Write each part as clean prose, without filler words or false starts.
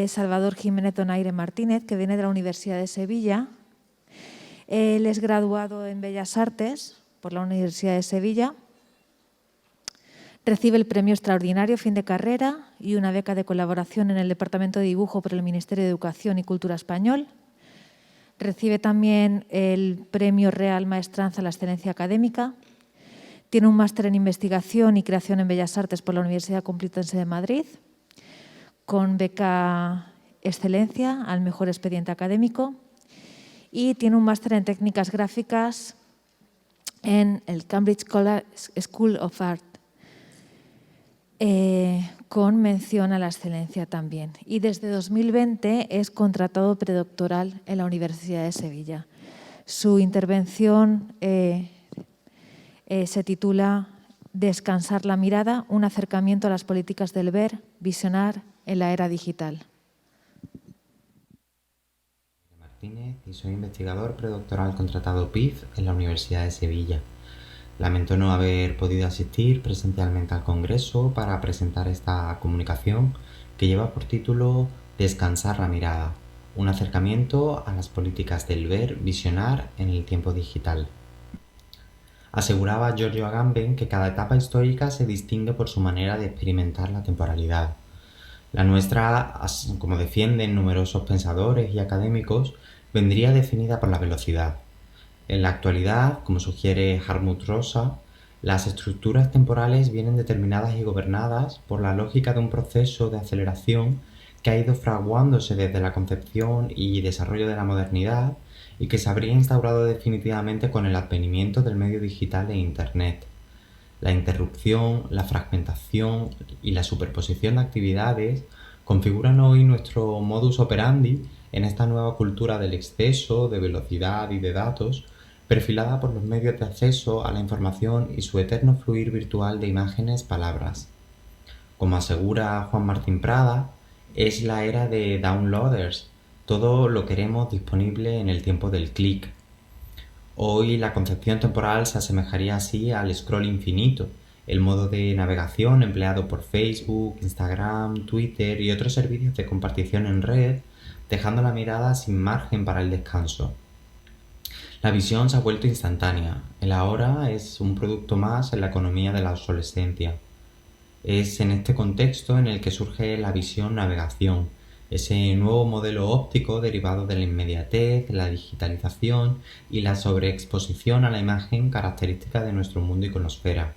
Salvador Jiménez Donaire Martínez, que viene de la Universidad de Sevilla. Él es graduado en Bellas Artes por la Universidad de Sevilla. Recibe el premio extraordinario fin de carrera y una beca de colaboración en el Departamento de Dibujo por el Ministerio de Educación y Cultura Español. Recibe también el premio Real Maestranza a la Excelencia Académica. Tiene un máster en Investigación y Creación en Bellas Artes por la Universidad Complutense de Madrid, con beca Excelencia al mejor expediente académico. Y tiene un máster en Técnicas Gráficas en el Cambridge School of Art, con mención a la excelencia también. Y desde 2020 es contratado predoctoral en la Universidad de Sevilla. Su intervención se titula Descansar la mirada, un acercamiento a las políticas del ver, visionar en la era digital. Martínez y soy investigador predoctoral contratado PIF en la Universidad de Sevilla. Lamento no haber podido asistir presencialmente al congreso para presentar esta comunicación que lleva por título Descansar la mirada, un acercamiento a las políticas del ver, visionar en el tiempo digital. Aseguraba Giorgio Agamben que cada etapa histórica se distingue por su manera de experimentar la temporalidad. La nuestra, como defienden numerosos pensadores y académicos, vendría definida por la velocidad. En la actualidad, como sugiere Hartmut Rosa, las estructuras temporales vienen determinadas y gobernadas por la lógica de un proceso de aceleración que ha ido fraguándose desde la concepción y desarrollo de la modernidad y que se habría instaurado definitivamente con el advenimiento del medio digital e Internet. La interrupción, la fragmentación y la superposición de actividades configuran hoy nuestro modus operandi en esta nueva cultura del exceso, de velocidad y de datos, perfilada por los medios de acceso a la información y su eterno fluir virtual de imágenes, palabras. Como asegura Juan Martín Prada, es la era de downloaders. Todo lo queremos disponible en el tiempo del clic. Hoy la concepción temporal se asemejaría así al scroll infinito, el modo de navegación empleado por Facebook, Instagram, Twitter y otros servicios de compartición en red, dejando la mirada sin margen para el descanso. La visión se ha vuelto instantánea. El ahora es un producto más en la economía de la obsolescencia. Es en este contexto en el que surge la visión navegación, ese nuevo modelo óptico derivado de la inmediatez, la digitalización y la sobreexposición a la imagen característica de nuestro mundo iconosfera.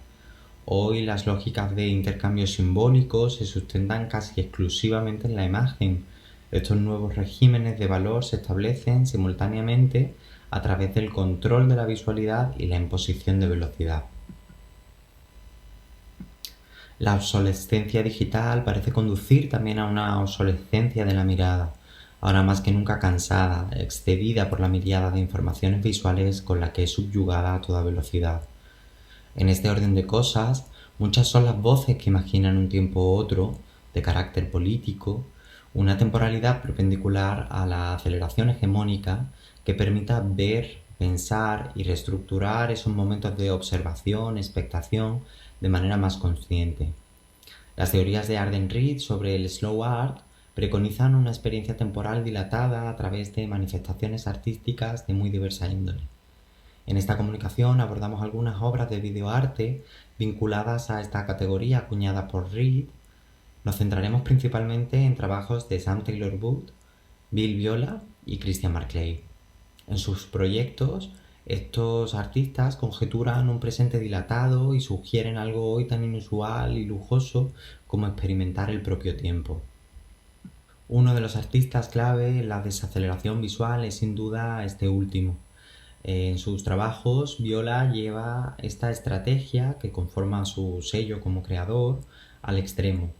Hoy las lógicas de intercambio simbólico se sustentan casi exclusivamente en la imagen. Estos nuevos regímenes de valor se establecen simultáneamente a través del control de la visualidad y la imposición de velocidad. La obsolescencia digital parece conducir también a una obsolescencia de la mirada, ahora más que nunca cansada, excedida por la miriada de informaciones visuales con la que es subyugada a toda velocidad. En este orden de cosas, muchas son las voces que imaginan un tiempo u otro, de carácter político, una temporalidad perpendicular a la aceleración hegemónica que permita ver, pensar y reestructurar esos momentos de observación, expectación, de manera más consciente. Las teorías de Arden Reed sobre el slow art preconizan una experiencia temporal dilatada a través de manifestaciones artísticas de muy diversa índole. En esta comunicación abordamos algunas obras de videoarte vinculadas a esta categoría acuñada por Reed. Nos centraremos principalmente en trabajos de Sam Taylor Wood, Bill Viola y Christian Marclay. En sus proyectos, estos artistas conjeturan un presente dilatado y sugieren algo hoy tan inusual y lujoso como experimentar el propio tiempo. Uno de los artistas clave en la desaceleración visual es sin duda este último. En sus trabajos, Viola lleva esta estrategia que conforma su sello como creador al extremo.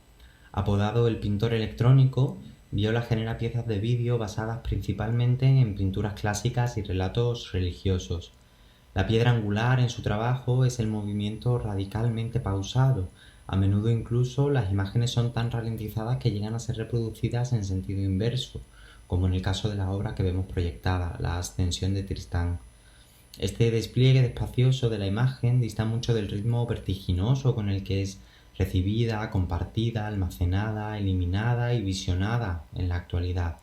Apodado el pintor electrónico, Viola genera piezas de vídeo basadas principalmente en pinturas clásicas y relatos religiosos. La piedra angular en su trabajo es el movimiento radicalmente pausado. A menudo incluso las imágenes son tan ralentizadas que llegan a ser reproducidas en sentido inverso, como en el caso de la obra que vemos proyectada, La Ascensión de Tristán. Este despliegue despacioso de la imagen dista mucho del ritmo vertiginoso con el que es recibida, compartida, almacenada, eliminada y visionada en la actualidad,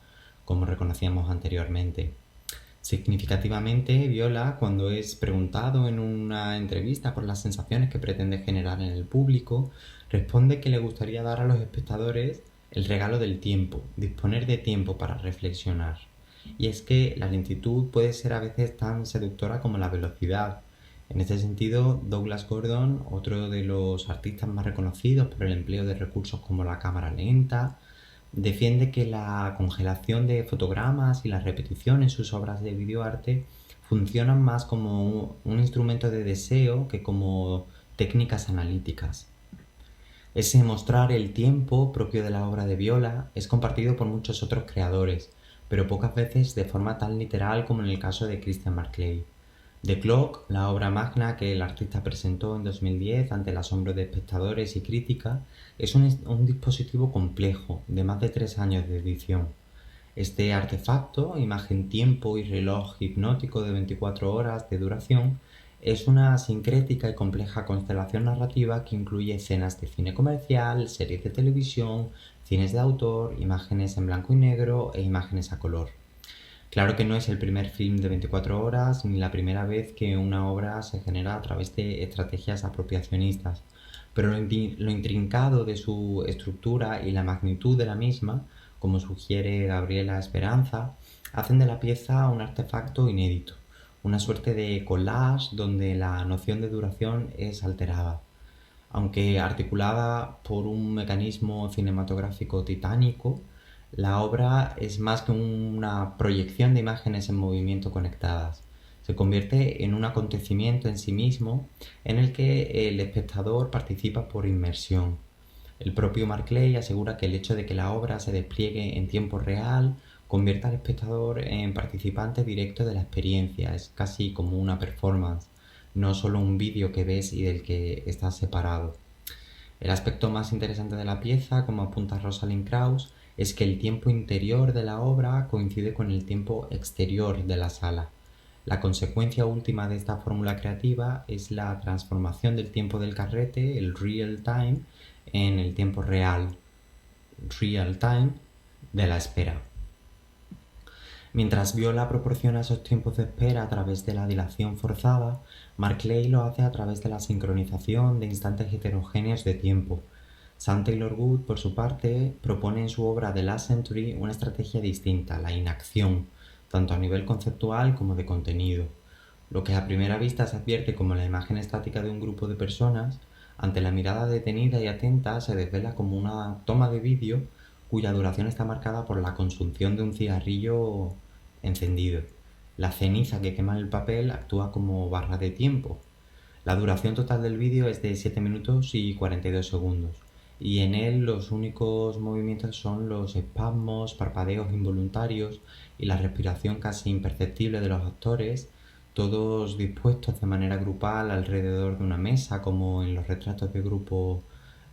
como reconocíamos anteriormente. Significativamente, Viola, cuando es preguntado en una entrevista por las sensaciones que pretende generar en el público, responde que le gustaría dar a los espectadores el regalo del tiempo, disponer de tiempo para reflexionar. Y es que la lentitud puede ser a veces tan seductora como la velocidad. En este sentido, Douglas Gordon, otro de los artistas más reconocidos por el empleo de recursos como la cámara lenta, defiende que la congelación de fotogramas y la repetición en sus obras de videoarte funcionan más como un instrumento de deseo que como técnicas analíticas. Ese mostrar el tiempo propio de la obra de Viola es compartido por muchos otros creadores, pero pocas veces de forma tan literal como en el caso de Christian Marclay. The Clock, la obra magna que el artista presentó en 2010 ante el asombro de espectadores y crítica, es un dispositivo complejo, de más de 3 años de edición. Este artefacto, imagen tiempo y reloj hipnótico de 24 horas de duración, es una sincrética y compleja constelación narrativa que incluye escenas de cine comercial, series de televisión, cines de autor, imágenes en blanco y negro e imágenes a color. Claro que no es el primer film de 24 horas ni la primera vez que una obra se genera a través de estrategias apropiacionistas, pero lo intrincado de su estructura y la magnitud de la misma, como sugiere Gabriela Esperanza, hacen de la pieza un artefacto inédito, una suerte de collage donde la noción de duración es alterada. Aunque articulada por un mecanismo cinematográfico titánico, la obra es más que una proyección de imágenes en movimiento conectadas. Se convierte en un acontecimiento en sí mismo en el que el espectador participa por inmersión. El propio Marclay asegura que el hecho de que la obra se despliegue en tiempo real convierte al espectador en participante directo de la experiencia. Es casi como una performance, no solo un vídeo que ves y del que estás separado. El aspecto más interesante de la pieza, como apunta Rosalind Krauss, es que el tiempo interior de la obra coincide con el tiempo exterior de la sala. La consecuencia última de esta fórmula creativa es la transformación del tiempo del carrete, el real time, en el tiempo real time, de la espera. Mientras Viola proporciona esos tiempos de espera a través de la dilación forzada, Marclay lo hace a través de la sincronización de instantes heterogéneos de tiempo. Sam Taylor Wood, por su parte, propone en su obra The Last Century una estrategia distinta, la inacción, tanto a nivel conceptual como de contenido. Lo que a primera vista se advierte como la imagen estática de un grupo de personas, ante la mirada detenida y atenta se desvela como una toma de vídeo cuya duración está marcada por la consunción de un cigarrillo encendido. La ceniza que quema el papel actúa como barra de tiempo. La duración total del vídeo es de 7 minutos y 42 segundos, y en él los únicos movimientos son los espasmos, parpadeos involuntarios y la respiración casi imperceptible de los actores, todos dispuestos de manera grupal alrededor de una mesa, como en los retratos de grupo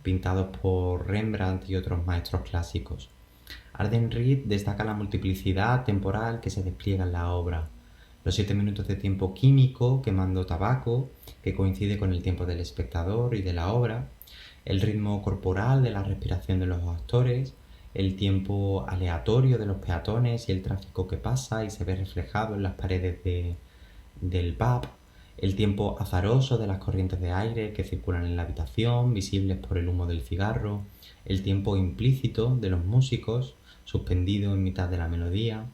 pintados por Rembrandt y otros maestros clásicos. Arden Reed destaca la multiplicidad temporal que se despliega en la obra. Los 7 minutos de tiempo químico, quemando tabaco, que coincide con el tiempo del espectador y de la obra, el ritmo corporal de la respiración de los actores, el tiempo aleatorio de los peatones y el tráfico que pasa y se ve reflejado en las paredes del pub, el tiempo azaroso de las corrientes de aire que circulan en la habitación, visibles por el humo del cigarro, el tiempo implícito de los músicos, suspendido en mitad de la melodía.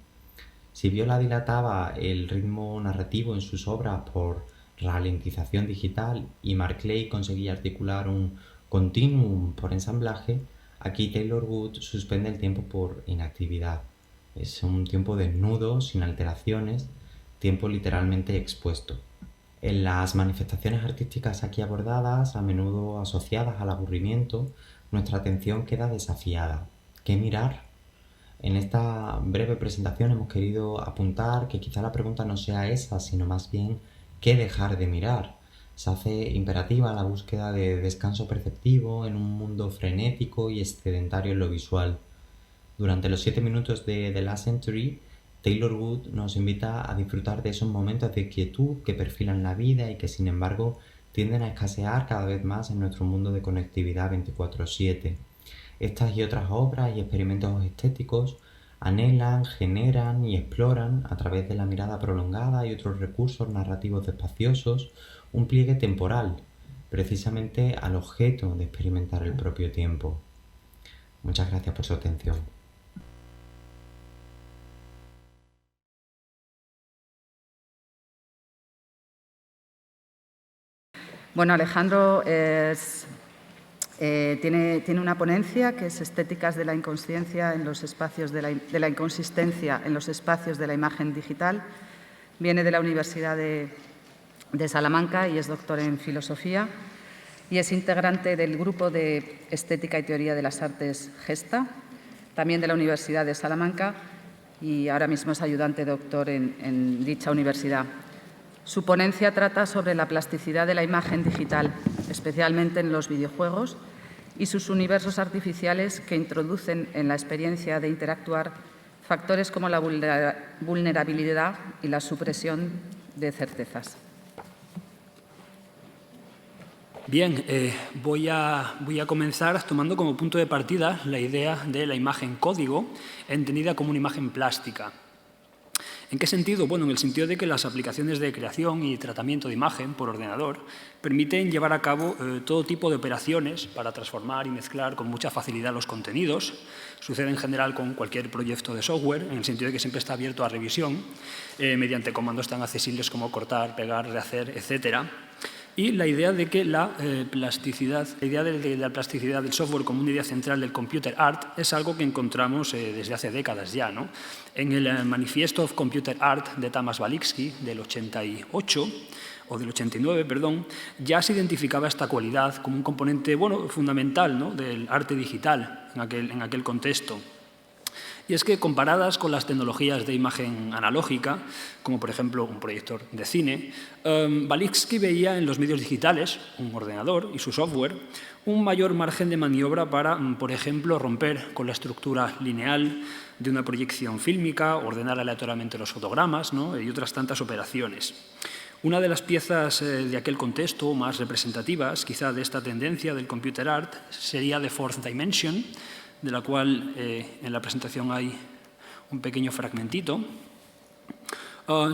Si Viola dilataba el ritmo narrativo en sus obras por ralentización digital y Marclay conseguía articular un continuum por ensamblaje, aquí Taylor Wood suspende el tiempo por inactividad. Es un tiempo desnudo, sin alteraciones, tiempo literalmente expuesto. En las manifestaciones artísticas aquí abordadas, a menudo asociadas al aburrimiento, nuestra atención queda desafiada. ¿Qué mirar? En esta breve presentación hemos querido apuntar que quizá la pregunta no sea esa, sino más bien ¿qué dejar de mirar? Se hace imperativa la búsqueda de descanso perceptivo en un mundo frenético y excedentario en lo visual. Durante los 7 minutos de The Last Century, Taylor Wood nos invita a disfrutar de esos momentos de quietud que perfilan la vida y que sin embargo tienden a escasear cada vez más en nuestro mundo de conectividad 24/7. Estas y otras obras y experimentos estéticos anhelan, generan y exploran, a través de la mirada prolongada y otros recursos narrativos despaciosos, un pliegue temporal, precisamente al objeto de experimentar el propio tiempo. Muchas gracias por su atención. Bueno, Alejandro tiene una ponencia que es Estéticas de la inconsciencia en los espacios de la inconsistencia en los espacios de la imagen digital. Viene de la Universidad de Salamanca y es doctor en filosofía y es integrante del grupo de Estética y Teoría de las Artes Gesta, también de la Universidad de Salamanca, y ahora mismo es ayudante doctor en dicha universidad. Su ponencia trata sobre la plasticidad de la imagen digital, especialmente en los videojuegos, y sus universos artificiales que introducen en la experiencia de interactuar factores como la vulnerabilidad y la supresión de certezas. Bien, voy a comenzar tomando como punto de partida la idea de la imagen código, entendida como una imagen plástica. ¿En qué sentido? Bueno, en el sentido de que las aplicaciones de creación y tratamiento de imagen por ordenador permiten llevar a cabo todo tipo de operaciones para transformar y mezclar con mucha facilidad los contenidos. Sucede en general con cualquier proyecto de software, en el sentido de que siempre está abierto a revisión mediante comandos tan accesibles como cortar, pegar, rehacer, etc. Y la idea de que la plasticidad del software como una idea central del computer art es algo que encontramos desde hace décadas ya, ¿no? En el Manifesto of Computer Art de Tamas Valinsky del 89, perdón, ya se identificaba esta cualidad como un componente fundamental, ¿no?, del arte digital en aquel contexto. Y es que, comparadas con las tecnologías de imagen analógica, como por ejemplo un proyector de cine, Valinsky veía en los medios digitales, un ordenador y su software, un mayor margen de maniobra para, por ejemplo, romper con la estructura lineal de una proyección fílmica, ordenar aleatoriamente los fotogramas, ¿no?, y otras tantas operaciones. Una de las piezas de aquel contexto más representativas, quizá de esta tendencia del computer art, sería The Fourth Dimension, de la cual en la presentación hay un pequeño fragmentito.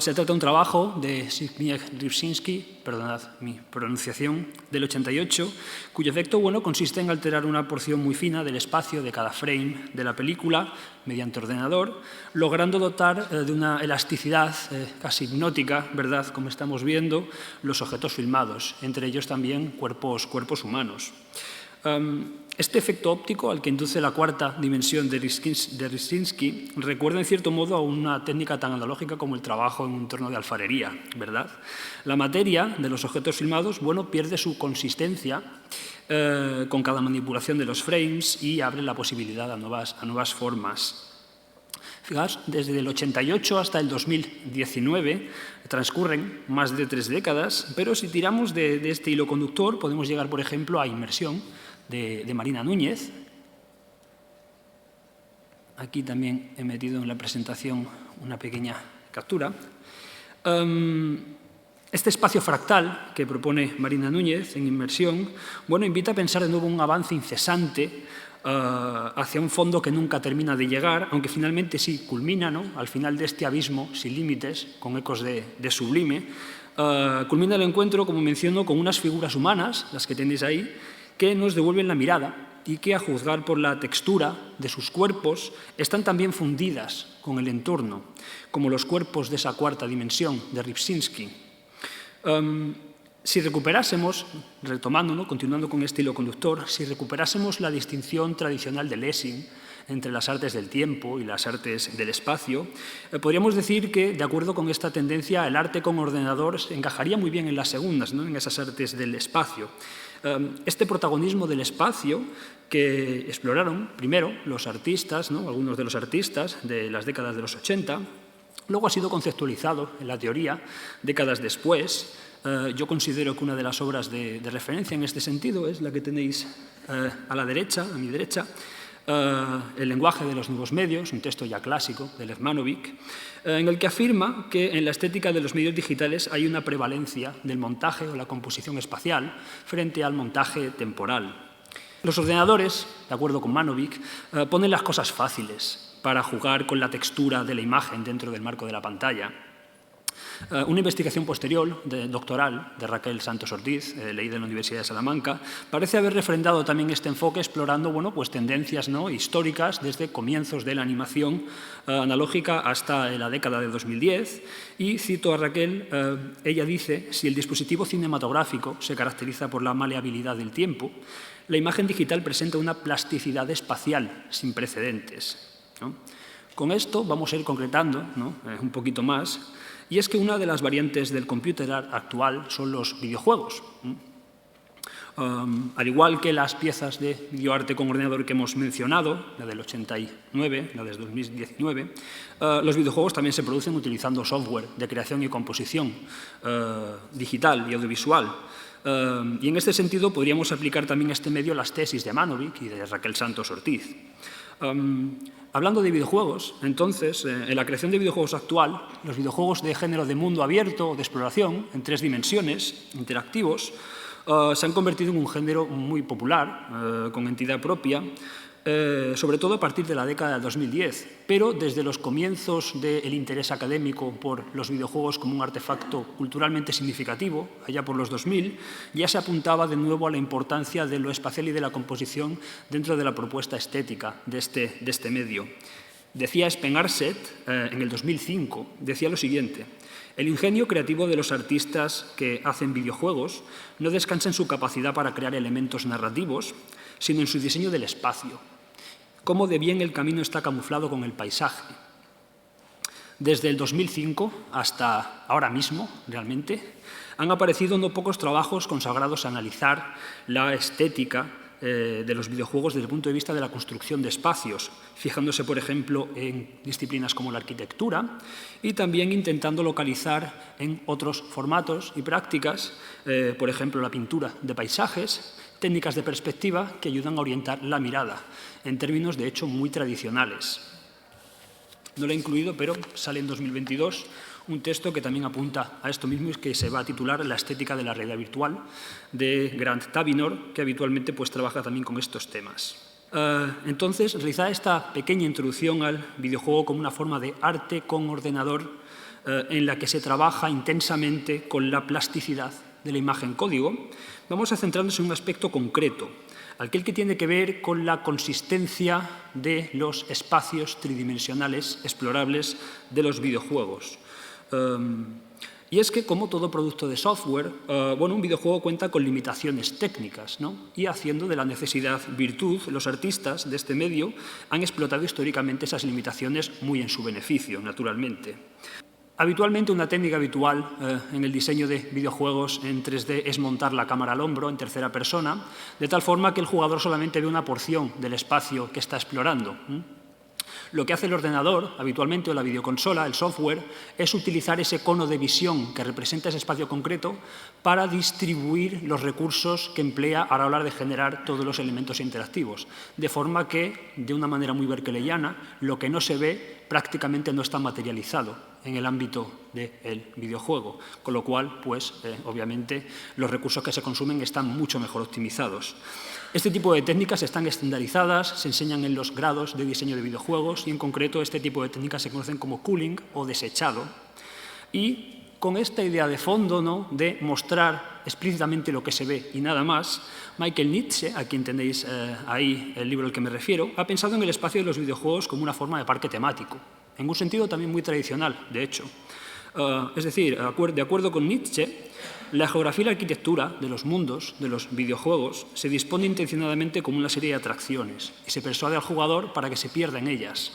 Se trata de un trabajo de Zbigniew Rybczynski, perdonad mi pronunciación, del 88, cuyo efecto consiste en alterar una porción muy fina del espacio de cada frame de la película mediante ordenador, logrando dotar de una elasticidad casi hipnótica, ¿verdad?, como estamos viendo, los objetos filmados, entre ellos también cuerpos humanos. Este efecto óptico al que induce la cuarta dimensión de Rybczynski recuerda en cierto modo a una técnica tan analógica como el trabajo en un entorno de alfarería, ¿verdad? La materia de los objetos filmados, pierde su consistencia con cada manipulación de los frames y abre la posibilidad a nuevas formas. Fijaos, desde el 88 hasta el 2019 transcurren más de 3 décadas, pero si tiramos de este hilo conductor podemos llegar, por ejemplo, a Inmersión, de Marina Núñez. Aquí también he metido en la presentación una pequeña captura. Este espacio fractal que propone Marina Núñez en Inmersión, invita a pensar de nuevo un avance incesante hacia un fondo que nunca termina de llegar, aunque finalmente sí culmina, ¿no?, al final de este abismo sin límites, con ecos de Sublime. Culmina el encuentro, como menciono, con unas figuras humanas, las que tenéis ahí, que nos devuelven la mirada y que, a juzgar por la textura de sus cuerpos, están también fundidas con el entorno, como los cuerpos de esa cuarta dimensión de Rybczynski. Si recuperásemos, retomando, ¿no?, continuando con este hilo conductor, si recuperásemos la distinción tradicional de Lessing entre las artes del tiempo y las artes del espacio, podríamos decir que, de acuerdo con esta tendencia, el arte con ordenador encajaría muy bien en las segundas, ¿no?, en esas artes del espacio. Este protagonismo del espacio que exploraron primero los artistas, ¿no?, algunos de los artistas de las décadas de los 80, luego ha sido conceptualizado en la teoría décadas después. Yo considero que una de las obras de referencia en este sentido es la que tenéis a la derecha, a mi derecha, El lenguaje de los nuevos medios, un texto ya clásico de Lev Manovic, en el que afirma que en la estética de los medios digitales hay una prevalencia del montaje o la composición espacial frente al montaje temporal. Los ordenadores, de acuerdo con Manovic, ponen las cosas fáciles para jugar con la textura de la imagen dentro del marco de la pantalla. Una investigación posterior, doctoral, de Raquel Santos Ortiz, leída en la Universidad de Salamanca, parece haber refrendado también este enfoque explorando tendencias históricas desde comienzos de la animación analógica hasta la década de 2010. Y cito a Raquel, ella dice: si el dispositivo cinematográfico se caracteriza por la maleabilidad del tiempo, la imagen digital presenta una plasticidad espacial sin precedentes, ¿no? Con esto vamos a ir concretando, ¿no?, un poquito más. Y es que una de las variantes del computer art actual son los videojuegos. Al igual que las piezas de videoarte con ordenador que hemos mencionado, la del 89, la del 2019, los videojuegos también se producen utilizando software de creación y composición digital y audiovisual. Y en este sentido podríamos aplicar también a este medio las tesis de Manovic y de Raquel Santos Ortiz. Hablando de videojuegos, entonces, en la creación de videojuegos actual, los videojuegos de género de mundo abierto o de exploración en 3 dimensiones, interactivos, se han convertido en un género muy popular, con entidad propia, sobre todo a partir de la década de 2010, pero desde los comienzos del interés académico por los videojuegos como un artefacto culturalmente significativo, allá por los 2000, ya se apuntaba de nuevo a la importancia de lo espacial y de la composición dentro de la propuesta estética de este medio. Decía Spenarset, en el 2005, decía lo siguiente: el ingenio creativo de los artistas que hacen videojuegos no descansa en su capacidad para crear elementos narrativos, sino en su diseño del espacio. Cómo de bien el camino está camuflado con el paisaje. Desde el 2005 hasta ahora mismo, realmente, han aparecido no pocos trabajos consagrados a analizar la estética de los videojuegos desde el punto de vista de la construcción de espacios, fijándose, por ejemplo, en disciplinas como la arquitectura y también intentando localizar en otros formatos y prácticas, por ejemplo, la pintura de paisajes, técnicas de perspectiva que ayudan a orientar la mirada, en términos, de hecho, muy tradicionales. No lo he incluido, pero sale en 2022 un texto que también apunta a esto mismo y que se va a titular La estética de la realidad virtual, de Grant Tabinor, que habitualmente trabaja también con estos temas. Entonces, realizada esta pequeña introducción al videojuego como una forma de arte con ordenador en la que se trabaja intensamente con la plasticidad de la imagen código, vamos a centrarnos en un aspecto concreto, aquel que tiene que ver con la consistencia de los espacios tridimensionales explorables de los videojuegos. Y es que, como todo producto de software, un videojuego cuenta con limitaciones técnicas, ¿no? Y haciendo de la necesidad virtud, los artistas de este medio han explotado históricamente esas limitaciones muy en su beneficio, naturalmente. Habitualmente, una técnica habitual en el diseño de videojuegos en 3D es montar la cámara al hombro en tercera persona, de tal forma que el jugador solamente ve una porción del espacio que está explorando. Lo que hace el ordenador, habitualmente, o la videoconsola, el software, es utilizar ese cono de visión que representa ese espacio concreto para distribuir los recursos que emplea a la hora de generar todos los elementos interactivos. De forma que, de una manera muy berkeleyana, lo que no se ve prácticamente no está materializado en el ámbito del videojuego, con lo cual, obviamente, los recursos que se consumen están mucho mejor optimizados. Este tipo de técnicas están estandarizadas, se enseñan en los grados de diseño de videojuegos y, en concreto, este tipo de técnicas se conocen como cooling o desechado. Y con esta idea de fondo, ¿no?, de mostrar explícitamente lo que se ve y nada más, Michael Nietzsche, a quien tenéis ahí el libro al que me refiero, ha pensado en el espacio de los videojuegos como una forma de parque temático, en un sentido también muy tradicional, de hecho. Es decir, de acuerdo con Nietzsche, la geografía y la arquitectura de los mundos de los videojuegos se dispone intencionadamente como una serie de atracciones y se persuade al jugador para que se pierda en ellas.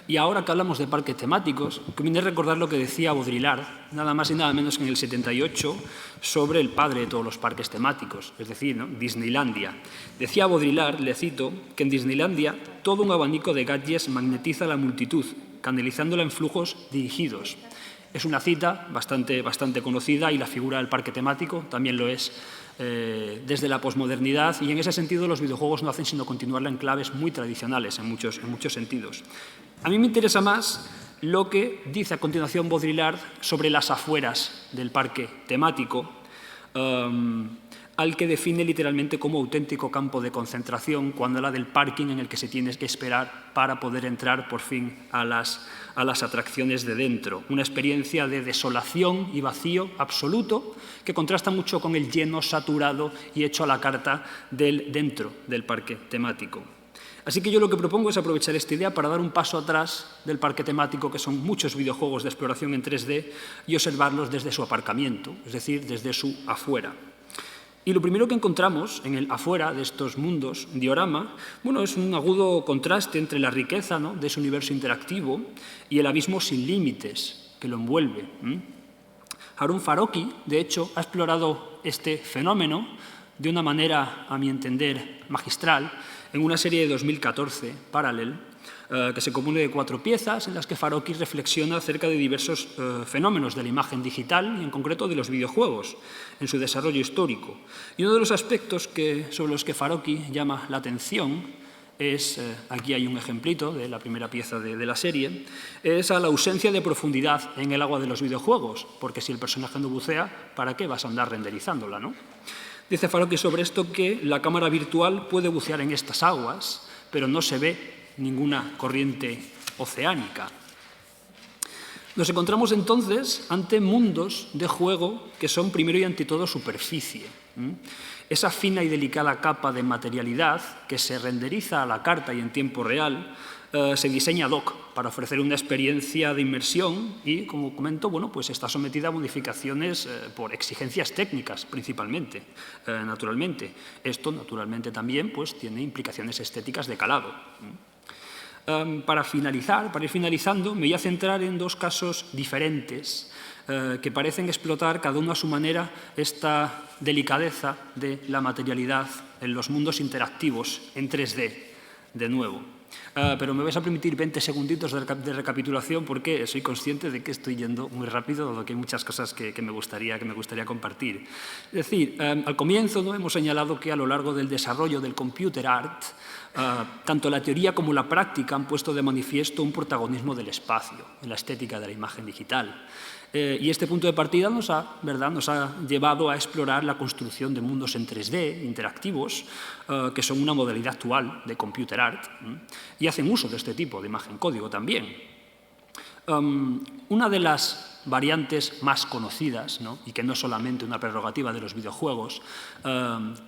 Y ahora que hablamos de parques temáticos, conviene recordar lo que decía Baudrillard, nada más y nada menos que en el 78, sobre el padre de todos los parques temáticos, es decir, ¿no?, Disneylandia. Decía Baudrillard, le cito, que en Disneylandia todo un abanico de gadgets magnetiza a la multitud, canalizándola en flujos dirigidos. Es una cita bastante conocida y la figura del parque temático también lo es desde la posmodernidad, y en ese sentido los videojuegos no hacen sino continuarla en claves muy tradicionales en muchos sentidos. A mí me interesa más lo que dice a continuación Baudrillard sobre las afueras del parque temático, al que define literalmente como auténtico campo de concentración cuando habla del parking en el que se tiene que esperar para poder entrar por fin a las atracciones de dentro. Una experiencia de desolación y vacío absoluto que contrasta mucho con el lleno, saturado y hecho a la carta del dentro del parque temático. Así que yo lo que propongo es aprovechar esta idea para dar un paso atrás del parque temático, que son muchos videojuegos de exploración en 3D, y observarlos desde su aparcamiento, es decir, desde su afuera. Y lo primero que encontramos en el afuera de estos mundos diorama, bueno, es un agudo contraste entre la riqueza, ¿no?, de ese universo interactivo y el abismo sin límites que lo envuelve. Harun Farokhi, de hecho, ha explorado este fenómeno de una manera, a mi entender, magistral, en una serie de 2014, Parallel, que se compone de 4 piezas en las que Farokhi reflexiona acerca de diversos fenómenos de la imagen digital y en concreto de los videojuegos en su desarrollo histórico. Y uno de los aspectos sobre los que Farokhi llama la atención es, aquí hay un ejemplito de la primera pieza de la serie, es a la ausencia de profundidad en el agua de los videojuegos, porque si el personaje no bucea, ¿para qué vas a andar renderizándola, no? Dice Farokhi sobre esto que la cámara virtual puede bucear en estas aguas, pero no se ve ninguna corriente oceánica. Nos encontramos entonces ante mundos de juego que son primero y ante todo superficie. Esa fina y delicada capa de materialidad que se renderiza a la carta y en tiempo real se diseña ad hoc para ofrecer una experiencia de inmersión y, como comento, bueno, pues está sometida a modificaciones por exigencias técnicas principalmente, naturalmente. Esto, naturalmente, también pues, tiene implicaciones estéticas de calado. Para ir finalizando, me voy a centrar en 2 casos diferentes que parecen explotar cada uno a su manera esta delicadeza de la materialidad en los mundos interactivos en 3D, de nuevo. Pero me vais a permitir 20 segunditos de recapitulación porque soy consciente de que estoy yendo muy rápido, dado que hay muchas cosas que me gustaría compartir. Es decir, al comienzo, ¿no?, hemos señalado que a lo largo del desarrollo del computer art, tanto la teoría como la práctica han puesto de manifiesto un protagonismo del espacio en la estética de la imagen digital. Y este punto de partida nos ha llevado a explorar la construcción de mundos en 3D, interactivos, que son una modalidad actual de computer art, y hacen uso de este tipo de imagen código también. Una de las variantes más conocidas, ¿no?, y que no es solamente una prerrogativa de los videojuegos,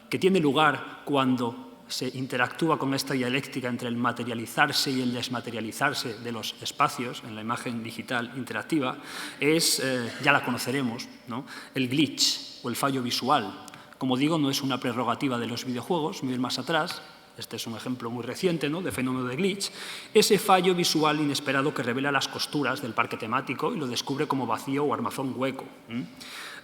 que tiene lugar cuando se interactúa con esta dialéctica entre el materializarse y el desmaterializarse de los espacios en la imagen digital interactiva, es, ya la conoceremos, ¿no?, el glitch o el fallo visual. Como digo, no es una prerrogativa de los videojuegos, muy más atrás. Este es un ejemplo muy reciente, ¿no?, de fenómeno de glitch. Ese fallo visual inesperado que revela las costuras del parque temático y lo descubre como vacío o armazón hueco.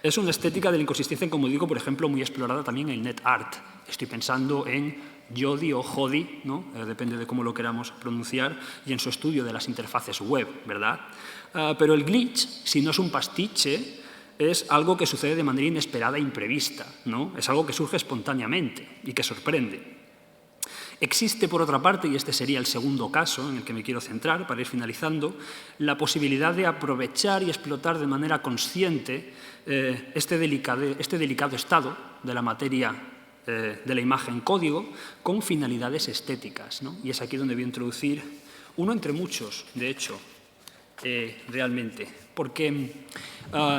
Es una estética de la inconsistencia, como digo, por ejemplo, muy explorada también en el net art. Estoy pensando en Jodi o Jodi, ¿no?, depende de cómo lo queramos pronunciar, y en su estudio de las interfaces web, ¿verdad? Pero el glitch, si no es un pastiche, es algo que sucede de manera inesperada e imprevista, ¿no? Es algo que surge espontáneamente y que sorprende. Existe, por otra parte, y este sería el segundo caso en el que me quiero centrar para ir finalizando, la posibilidad de aprovechar y explotar de manera consciente este delicado estado de la materia de la imagen código con finalidades estéticas, ¿no? Y es aquí donde voy a introducir uno entre muchos, de hecho, realmente, porque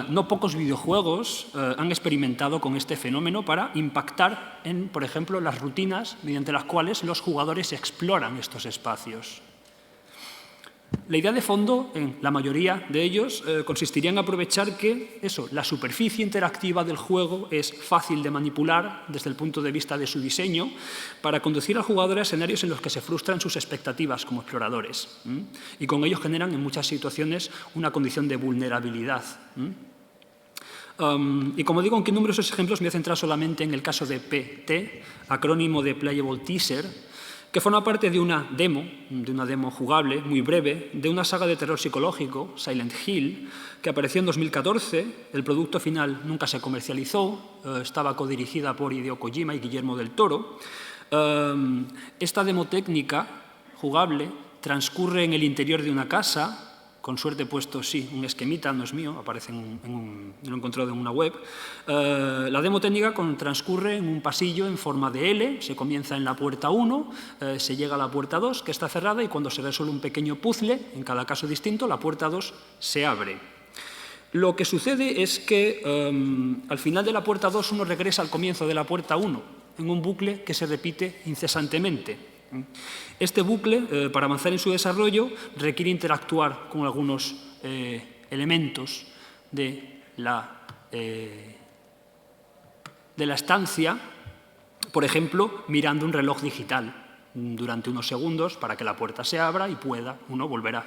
no pocos videojuegos han experimentado con este fenómeno para impactar en, por ejemplo, las rutinas mediante las cuales los jugadores exploran estos espacios. La idea de fondo, en la mayoría de ellos, consistiría en aprovechar que la superficie interactiva del juego es fácil de manipular desde el punto de vista de su diseño para conducir al jugador a escenarios en los que se frustran sus expectativas como exploradores y con ello generan en muchas situaciones una condición de vulnerabilidad. Y como digo, aunque en numerosos ejemplos me voy a centrar solamente en el caso de PT, acrónimo de Playable Teaser, que forma parte de una demo jugable, muy breve, de una saga de terror psicológico, Silent Hill, que apareció en 2014. El producto final nunca se comercializó, estaba codirigida por Hideo Kojima y Guillermo del Toro. Esta demo técnica jugable transcurre en el interior de una casa, con suerte he puesto, sí, un esquemita, no es mío, aparece lo he encontrado en una web. La demo técnica transcurre en un pasillo en forma de L, se comienza en la puerta 1, se llega a la puerta 2, que está cerrada, y cuando se resuelve un pequeño puzzle, en cada caso distinto, la puerta 2 se abre. Lo que sucede es que al final de la puerta 2 uno regresa al comienzo de la puerta 1, en un bucle que se repite incesantemente. Este bucle, para avanzar en su desarrollo, requiere interactuar con algunos elementos de la estancia, por ejemplo, mirando un reloj digital durante unos segundos para que la puerta se abra y pueda uno volver a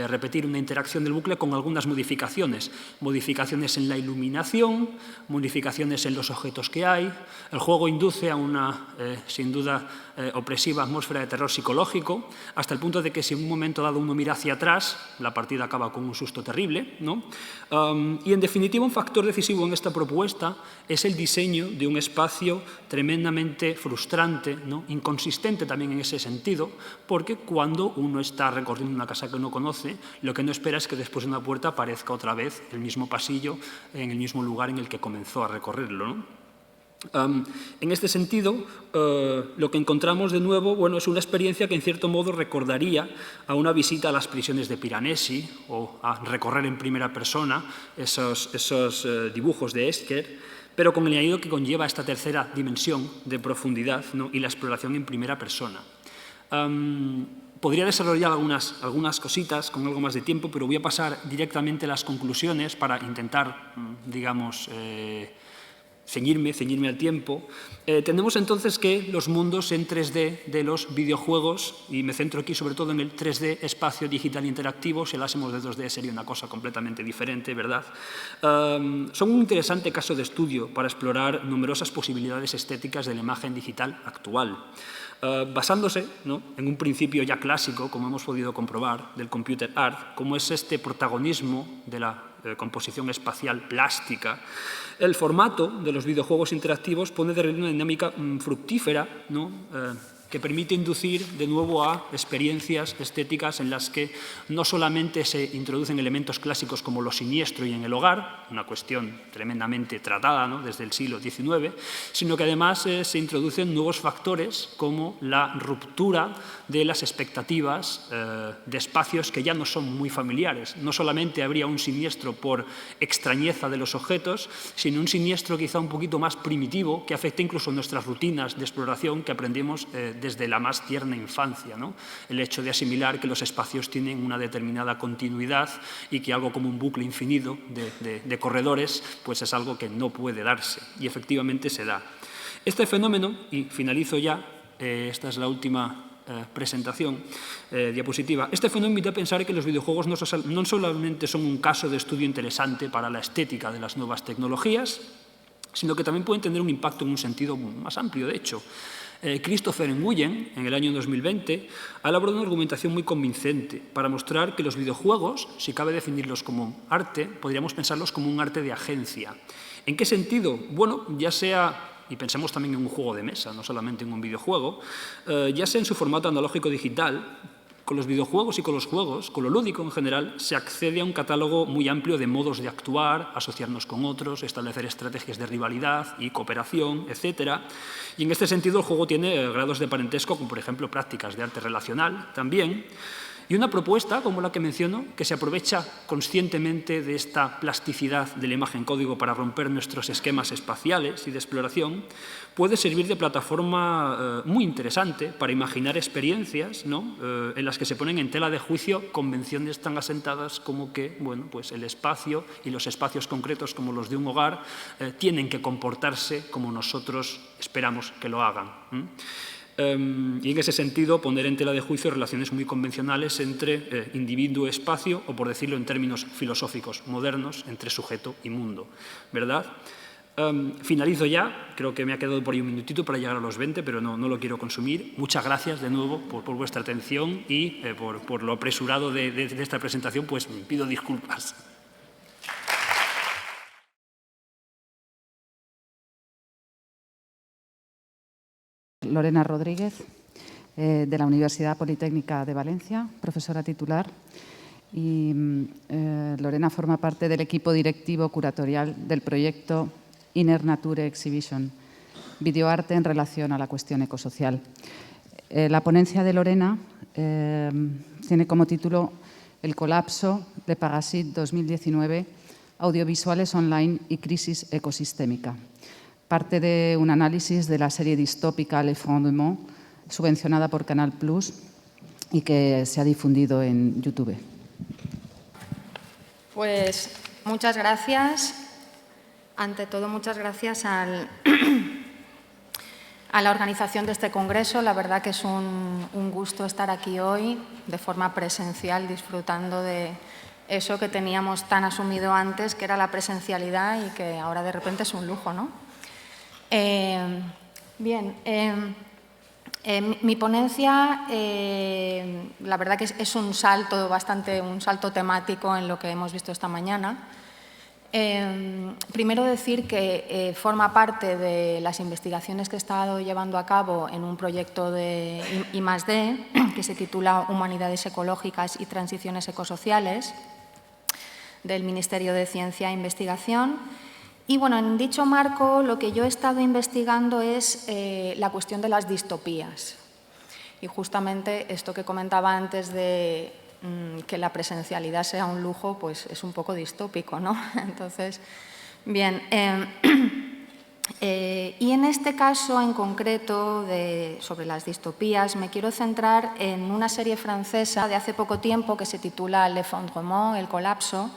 repetir una interacción del bucle con algunas modificaciones. Modificaciones en la iluminación, modificaciones en los objetos que hay. El juego induce a una, sin duda, opresiva atmósfera de terror psicológico, hasta el punto de que si en un momento dado uno mira hacia atrás, la partida acaba con un susto terrible, ¿no? Y en definitiva, un factor decisivo en esta propuesta es el diseño de un espacio tremendamente frustrante, ¿no? Inconsistente también en ese sentido, porque cuando uno está recorriendo una casa que no conoce, lo que no espera es que después de una puerta aparezca otra vez el mismo pasillo en el mismo lugar en el que comenzó a recorrerlo, ¿no? En este sentido, lo que encontramos de nuevo, bueno, es una experiencia que en cierto modo recordaría a una visita a las prisiones de Piranesi o a recorrer en primera persona esos dibujos de Esker, pero con el añadido que conlleva esta tercera dimensión de profundidad, ¿no? Y la exploración en primera persona. Podría desarrollar algunas cositas con algo más de tiempo, pero voy a pasar directamente a las conclusiones para intentar, digamos, ceñirme al tiempo. Tenemos entonces que los mundos en 3D de los videojuegos, y me centro aquí sobre todo en el 3D espacio digital interactivo, si hablásemos de 2D sería una cosa completamente diferente, ¿verdad? Son un interesante caso de estudio para explorar numerosas posibilidades estéticas de la imagen digital actual. Basándose, ¿no?, en un principio ya clásico, como hemos podido comprobar, del computer art, como es este protagonismo de la composición espacial plástica, el formato de los videojuegos interactivos pone de relieve una dinámica fructífera, ¿no?, que permite inducir de nuevo a experiencias estéticas en las que no solamente se introducen elementos clásicos como lo siniestro y en el hogar, una cuestión tremendamente tratada, ¿no?, desde el siglo XIX, sino que además se introducen nuevos factores como la ruptura de las expectativas de espacios que ya no son muy familiares. No solamente habría un siniestro por extrañeza de los objetos, sino un siniestro quizá un poquito más primitivo que afecta incluso nuestras rutinas de exploración que aprendemos desde la más tierna infancia, ¿no? El hecho de asimilar que los espacios tienen una determinada continuidad y que algo como un bucle infinito de corredores pues es algo que no puede darse, y efectivamente se da. Este fenómeno, y finalizo ya, esta es la última presentación, diapositiva, este fenómeno invita a pensar que los videojuegos no solamente son un caso de estudio interesante para la estética de las nuevas tecnologías, sino que también pueden tener un impacto en un sentido más amplio, de hecho. Christopher Nguyen, en el año 2020, ha elaborado una argumentación muy convincente para mostrar que los videojuegos, si cabe definirlos como arte, podríamos pensarlos como un arte de agencia. ¿En qué sentido? Bueno, ya sea, y pensemos también en un juego de mesa, no solamente en un videojuego, ya sea en su formato analógico digital, con los videojuegos y con los juegos, con lo lúdico en general, se accede a un catálogo muy amplio de modos de actuar, asociarnos con otros, establecer estrategias de rivalidad y cooperación, etc. Y en este sentido el juego tiene grados de parentesco con, por ejemplo, prácticas de arte relacional también. Y una propuesta, como la que menciono, que se aprovecha conscientemente de esta plasticidad de la imagen código para romper nuestros esquemas espaciales y de exploración, puede servir de plataforma muy interesante para imaginar experiencias, ¿no?, en las que se ponen en tela de juicio convenciones tan asentadas como que, bueno, pues el espacio y los espacios concretos como los de un hogar tienen que comportarse como nosotros esperamos que lo hagan. Y en ese sentido poner en tela de juicio relaciones muy convencionales entre individuo y espacio, o por decirlo en términos filosóficos modernos, entre sujeto y mundo, ¿verdad? Finalizo ya, creo que me ha quedado por ahí un minutito para llegar a los 20, pero no lo quiero consumir. Muchas gracias de nuevo por vuestra atención y por lo apresurado de esta presentación, pues pido disculpas. Lorena Rodríguez, de la Universidad Politécnica de Valencia, profesora titular. Y Lorena forma parte del equipo directivo curatorial del proyecto Inner Nature Exhibition, videoarte en relación a la cuestión ecosocial. La ponencia de Lorena tiene como título El colapso de Parasite 2019, audiovisuales online y crisis ecosistémica. Parte de un análisis de la serie distópica L'Effondrement, subvencionada por Canal Plus y que se ha difundido en YouTube. Pues muchas gracias. Ante todo, muchas gracias a la organización de este congreso. La verdad que es un gusto estar aquí hoy de forma presencial, disfrutando de eso que teníamos tan asumido antes, que era la presencialidad y que ahora de repente es un lujo, ¿no? Mi ponencia, la verdad que es un salto temático en lo que hemos visto esta mañana. Primero decir que forma parte de las investigaciones que he estado llevando a cabo en un proyecto de I+D que se titula Humanidades ecológicas y transiciones ecosociales del Ministerio de Ciencia e Investigación. Y bueno, en dicho marco lo que yo he estado investigando es la cuestión de las distopías. Y justamente esto que comentaba antes de que la presencialidad sea un lujo, pues es un poco distópico, ¿no? Entonces, bien, y en este caso en concreto sobre las distopías me quiero centrar en una serie francesa de hace poco tiempo que se titula L'Effondrement, el colapso,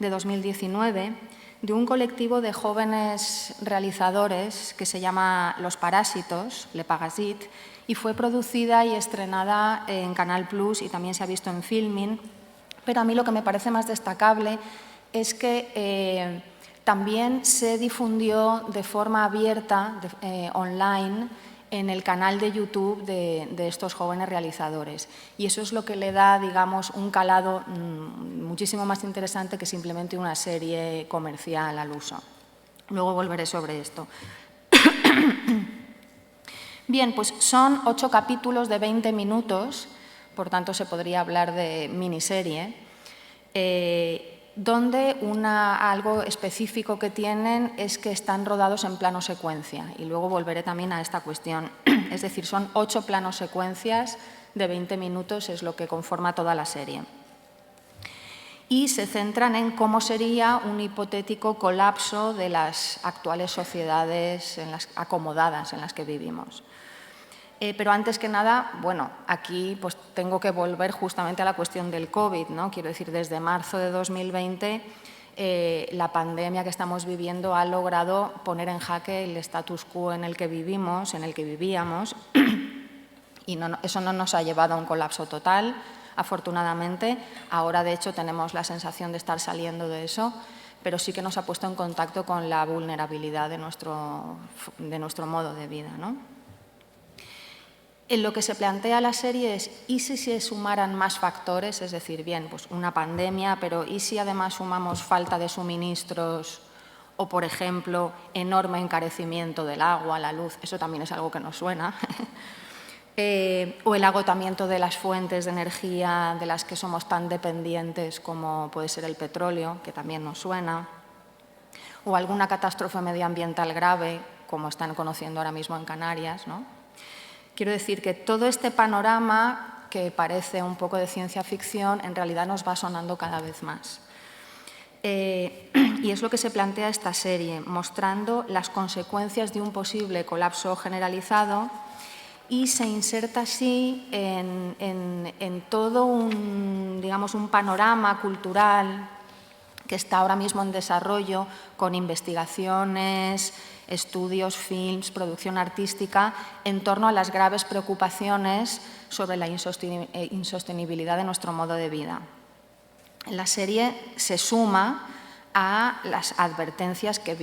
de 2019, de un colectivo de jóvenes realizadores que se llama Los Parásitos, Les Parasites, y fue producida y estrenada en Canal Plus y también se ha visto en Filmin. Pero a mí lo que me parece más destacable es que también se difundió de forma abierta, online, en el canal de YouTube de estos jóvenes realizadores. Y eso es lo que le da, digamos, un calado muchísimo más interesante que simplemente una serie comercial al uso. Luego volveré sobre esto. Bien, pues son 8 capítulos de 20 minutos, por tanto se podría hablar de miniserie, donde algo específico que tienen es que están rodados en plano secuencia, y luego volveré también a esta cuestión. Es decir, son 8 planos secuencias de 20 minutos, es lo que conforma toda la serie. Y se centran en cómo sería un hipotético colapso de las actuales sociedades acomodadas en las que vivimos. Pero antes que nada, bueno, aquí pues tengo que volver justamente a la cuestión del COVID, ¿no? Quiero decir, desde marzo de 2020 la pandemia que estamos viviendo ha logrado poner en jaque el status quo en el que vivimos, en el que vivíamos, y eso no nos ha llevado a un colapso total, afortunadamente. Ahora, de hecho, tenemos la sensación de estar saliendo de eso, pero sí que nos ha puesto en contacto con la vulnerabilidad de nuestro modo de vida, ¿no? En lo que se plantea la serie es, ¿y si se sumaran más factores? Es decir, bien, pues una pandemia, pero ¿y si además sumamos falta de suministros o, por ejemplo, enorme encarecimiento del agua, la luz? Eso también es algo que nos suena. O el agotamiento de las fuentes de energía de las que somos tan dependientes como puede ser el petróleo, que también nos suena. O alguna catástrofe medioambiental grave, como están conociendo ahora mismo en Canarias, ¿no? Quiero decir que todo este panorama, que parece un poco de ciencia ficción, en realidad nos va sonando cada vez más. Y es lo que se plantea esta serie, mostrando las consecuencias de un posible colapso generalizado, y se inserta así en todo digamos, un panorama cultural que está ahora mismo en desarrollo, con investigaciones, estudios, films, producción artística, en torno a las graves preocupaciones sobre la insostenibilidad de nuestro modo de vida. La serie se suma a las advertencias que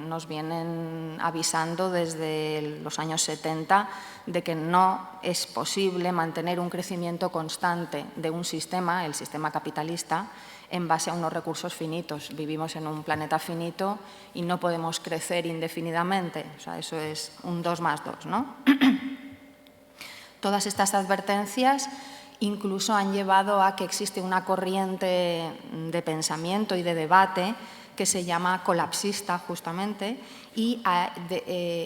nos vienen avisando desde los años 70 de que no es posible mantener un crecimiento constante de un sistema, el sistema capitalista, en base a unos recursos finitos. Vivimos en un planeta finito y no podemos crecer indefinidamente. O sea, eso es un 2 más 2, ¿no? Todas estas advertencias incluso han llevado a que existe una corriente de pensamiento y de debate que se llama colapsista, justamente, y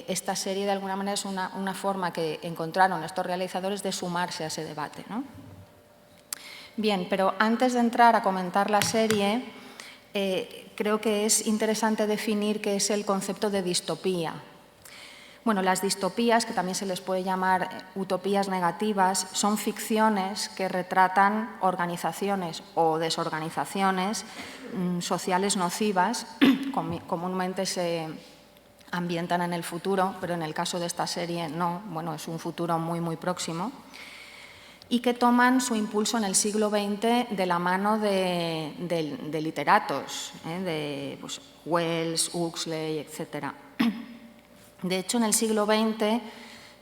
esta serie, de alguna manera, es una forma que encontraron estos realizadores de sumarse a ese debate, ¿no? Bien, pero antes de entrar a comentar la serie, creo que es interesante definir qué es el concepto de distopía. Bueno, las distopías, que también se les puede llamar utopías negativas, son ficciones que retratan organizaciones o desorganizaciones sociales nocivas, comúnmente se ambientan en el futuro, pero en el caso de esta serie no, bueno, es un futuro muy, muy próximo, y que toman su impulso en el siglo XX de la mano de literatos, de pues, Wells, Huxley, etcétera. De hecho, en el siglo XX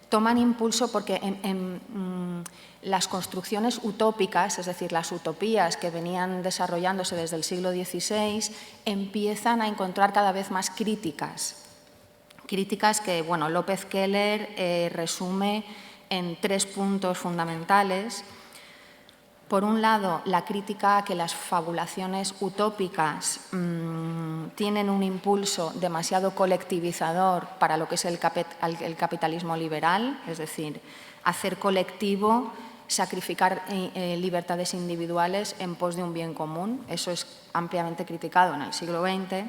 toman impulso porque las construcciones utópicas, es decir, las utopías que venían desarrollándose desde el siglo XVI, empiezan a encontrar cada vez más críticas. Críticas que, bueno, López Keller resume en 3 puntos fundamentales. Por un lado, la crítica a que las fabulaciones utópicas tienen un impulso demasiado colectivizador para lo que es el capitalismo liberal, es decir, hacer colectivo, sacrificar libertades individuales en pos de un bien común. Eso es ampliamente criticado en el siglo XX.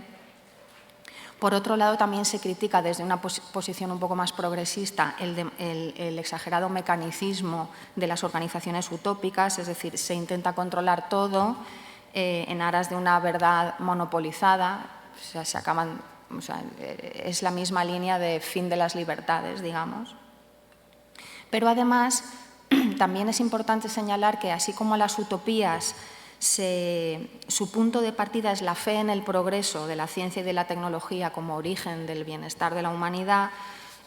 Por otro lado, también se critica desde una posición un poco más progresista el exagerado mecanicismo de las organizaciones utópicas, es decir, se intenta controlar todo en aras de una verdad monopolizada, o sea, es la misma línea de fin de las libertades, digamos. Pero además, también es importante señalar que así como las utopías su punto de partida es la fe en el progreso de la ciencia y de la tecnología como origen del bienestar de la humanidad,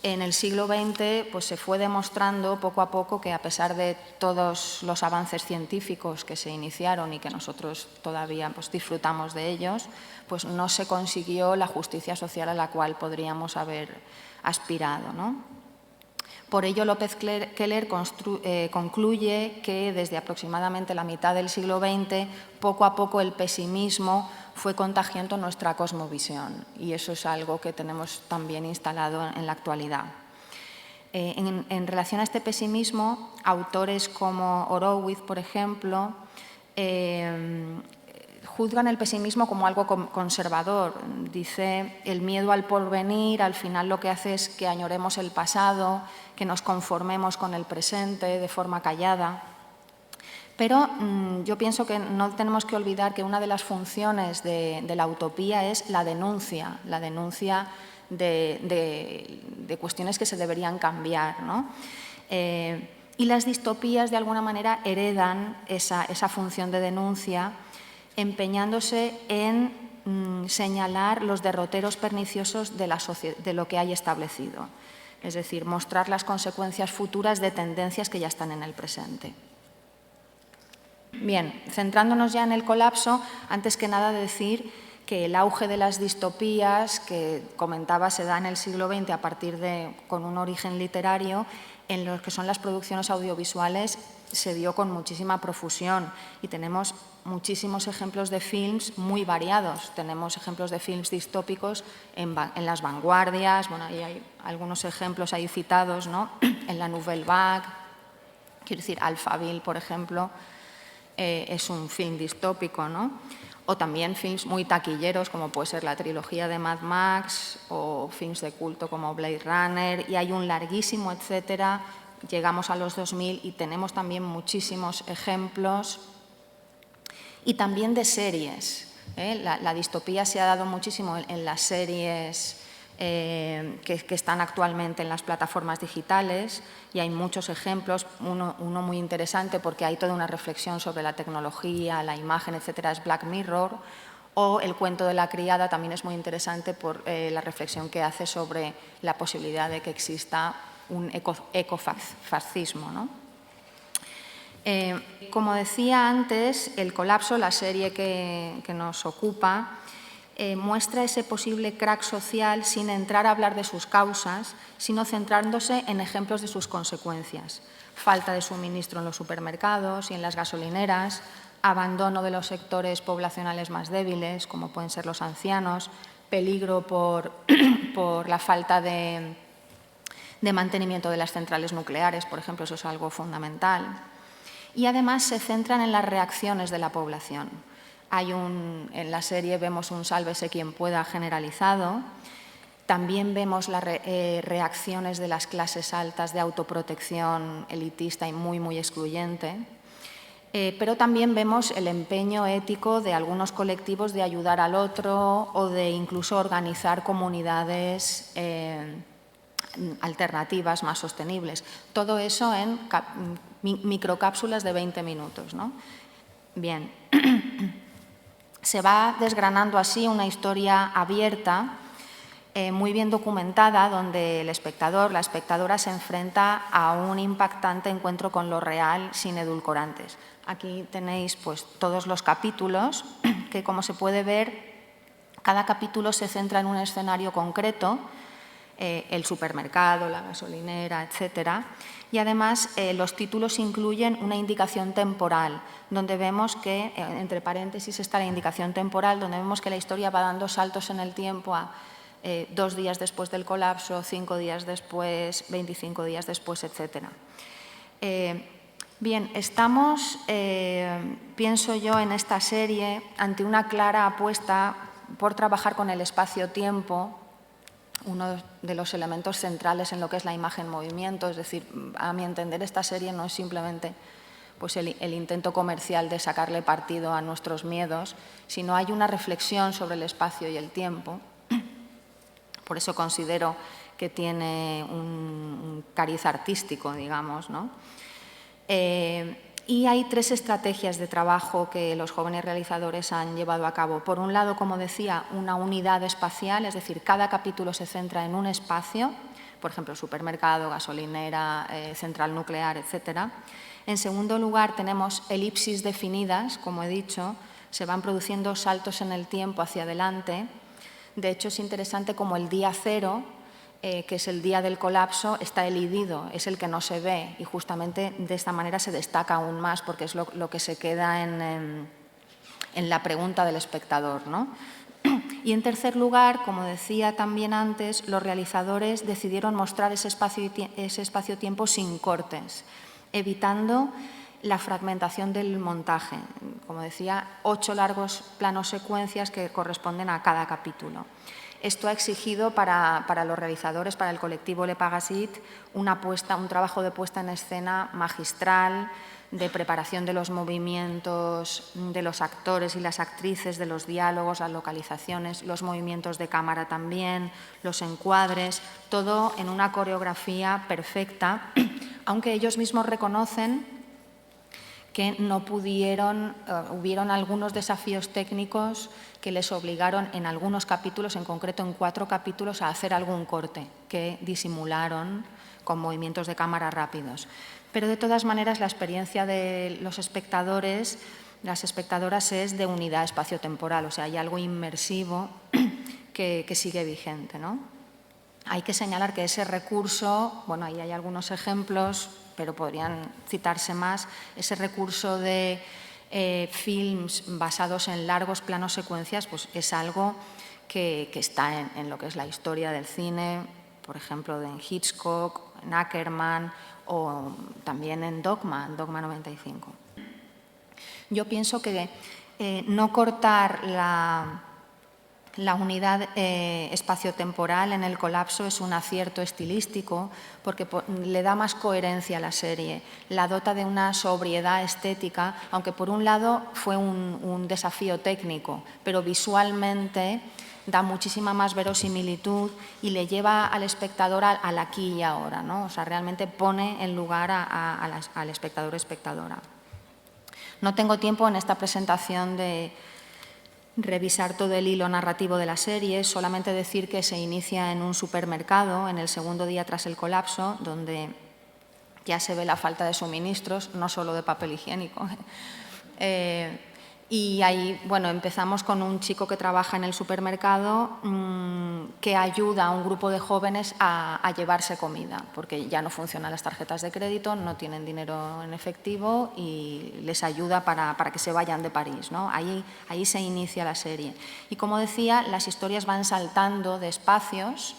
en el siglo XX pues, se fue demostrando poco a poco que a pesar de todos los avances científicos que se iniciaron y que nosotros todavía pues, disfrutamos de ellos, pues no se consiguió la justicia social a la cual podríamos haber aspirado, ¿no? Por ello, López Keller concluye que desde aproximadamente la mitad del siglo XX, poco a poco el pesimismo fue contagiando nuestra cosmovisión, y eso es algo que tenemos también instalado en la actualidad. En relación a este pesimismo, autores como Horowitz, por ejemplo, juzgan el pesimismo como algo conservador. Dice, el miedo al porvenir al final lo que hace es que añoremos el pasado, que nos conformemos con el presente de forma callada. Pero yo pienso que no tenemos que olvidar que una de las funciones de la utopía es la denuncia de cuestiones que se deberían cambiar, ¿no? Y las distopías, de alguna manera, heredan esa función de denuncia, empeñándose en señalar los derroteros perniciosos de lo que hay establecido. Es decir, mostrar las consecuencias futuras de tendencias que ya están en el presente. Bien, centrándonos ya en el colapso, antes que nada decir que el auge de las distopías que comentaba se da en el siglo XX con un origen literario, en lo que son las producciones audiovisuales se dio con muchísima profusión y tenemos muchísimos ejemplos de films muy variados. Tenemos ejemplos de films distópicos en las vanguardias, bueno, ahí hay algunos ejemplos ahí citados, ¿no? En la Nouvelle Vague, quiero decir, Alphaville, por ejemplo, es un film distópico, ¿no? O también films muy taquilleros, como puede ser la trilogía de Mad Max, o films de culto como Blade Runner, y hay un larguísimo etcétera. Llegamos a los 2000 y tenemos también muchísimos ejemplos, y también de series. La distopía se ha dado muchísimo en las series que están actualmente en las plataformas digitales, y hay muchos ejemplos. Uno muy interesante, porque hay toda una reflexión sobre la tecnología, la imagen, etcétera, es Black Mirror, O El cuento de la criada también es muy interesante por la reflexión que hace sobre la posibilidad de que exista un ecofascismo, ¿no? Como decía antes, El colapso, la serie que nos ocupa, muestra ese posible crack social sin entrar a hablar de sus causas, sino centrándose en ejemplos de sus consecuencias. Falta de suministro en los supermercados y en las gasolineras, abandono de los sectores poblacionales más débiles, como pueden ser los ancianos, peligro por la falta de mantenimiento de las centrales nucleares, por ejemplo, eso es algo fundamental. Y además se centran en las reacciones de la población. En la serie vemos un sálvese quien pueda generalizado. También vemos las reacciones de las clases altas de autoprotección elitista y muy excluyente. Pero también vemos el empeño ético de algunos colectivos de ayudar al otro o de incluso organizar comunidades alternativas más sostenibles. Todo eso en microcápsulas de 20 minutos, ¿no? Bien. Se va desgranando así una historia abierta, muy bien documentada, donde el espectador, la espectadora se enfrenta a un impactante encuentro con lo real sin edulcorantes. Aquí tenéis pues, todos los capítulos que, como se puede ver, cada capítulo se centra en un escenario concreto, el supermercado, la gasolinera, etcétera. Y además los títulos incluyen una indicación temporal, donde vemos que, entre paréntesis está la indicación temporal, donde vemos que la historia va dando saltos en el tiempo a 2 días después del colapso, 5 días después, 25 días después, etcétera. Bien, estamos, pienso yo, en esta serie ante una clara apuesta por trabajar con el espacio-tiempo, uno de los elementos centrales en lo que es la imagen-movimiento. Es decir, a mi entender, esta serie no es simplemente pues, el intento comercial de sacarle partido a nuestros miedos, sino hay una reflexión sobre el espacio y el tiempo. Por eso considero que tiene un cariz artístico, digamos, ¿no? Y hay 3 estrategias de trabajo que los jóvenes realizadores han llevado a cabo. Por un lado, como decía, una unidad espacial, es decir, cada capítulo se centra en un espacio, por ejemplo, supermercado, gasolinera, central nuclear, etc. En segundo lugar, tenemos elipsis definidas, como he dicho, se van produciendo saltos en el tiempo hacia adelante. De hecho, es interesante como el día cero, que es el día del colapso, está elidido, es el que no se ve y justamente de esta manera se destaca aún más porque es lo que se queda en la pregunta del espectador, ¿no? Y en tercer lugar, como decía también antes, los realizadores decidieron mostrar ese espacio-tiempo sin cortes, evitando la fragmentación del montaje. Como decía, 8 largos planos secuencias que corresponden a cada capítulo. Esto ha exigido para los realizadores, para el colectivo Le Pagasit, un trabajo de puesta en escena magistral, de preparación de los movimientos de los actores y las actrices, de los diálogos, las localizaciones, los movimientos de cámara también, los encuadres, todo en una coreografía perfecta, aunque ellos mismos reconocen que no pudieron, hubieron algunos desafíos técnicos que les obligaron en algunos capítulos, en concreto en 4 capítulos, a hacer algún corte que disimularon con movimientos de cámara rápidos. Pero de todas maneras la experiencia de los espectadores, las espectadoras es de unidad espacio-temporal, o sea, hay algo inmersivo que sigue vigente, ¿no? Hay que señalar que ese recurso, bueno, ahí hay algunos ejemplos, pero podrían citarse más, ese recurso de films basados en largos planos secuencias, pues es algo que está en lo que es la historia del cine, por ejemplo, en Hitchcock, en Ackerman o también en Dogma 95. Yo pienso que no cortar la unidad espaciotemporal en el colapso es un acierto estilístico porque le da más coherencia a la serie, la dota de una sobriedad estética, aunque por un lado fue un desafío técnico, pero visualmente da muchísima más verosimilitud y le lleva al espectador al aquí y ahora, ¿no? O sea, realmente pone en lugar al espectador o espectadora. No tengo tiempo en esta presentación de revisar todo el hilo narrativo de la serie, solamente decir que se inicia en un supermercado en el segundo día tras el colapso, donde ya se ve la falta de suministros, no solo de papel higiénico. Y ahí, bueno, empezamos con un chico que trabaja en el supermercado que ayuda a un grupo de jóvenes a llevarse comida, porque ya no funcionan las tarjetas de crédito, no tienen dinero en efectivo y les ayuda para que se vayan de París, ¿no? Ahí se inicia la serie. Y como decía, las historias van saltando de espacios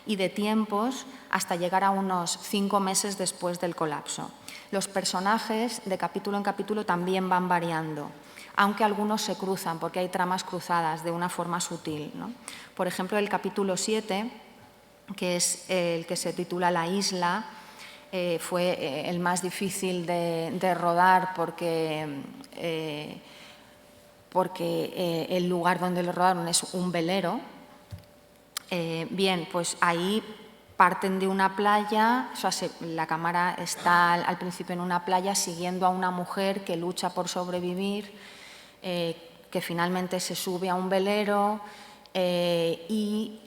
y de tiempos hasta llegar a unos 5 meses después del colapso. Los personajes de capítulo en capítulo también van variando, aunque algunos se cruzan, porque hay tramas cruzadas de una forma sutil, ¿no? Por ejemplo, el capítulo 7, que es el que se titula La isla, fue el más difícil de rodar porque el lugar donde lo rodaron es un velero. Bien, pues ahí parten de una playa, o sea, la cámara está al principio en una playa siguiendo a una mujer que lucha por sobrevivir, que finalmente se sube a un velero y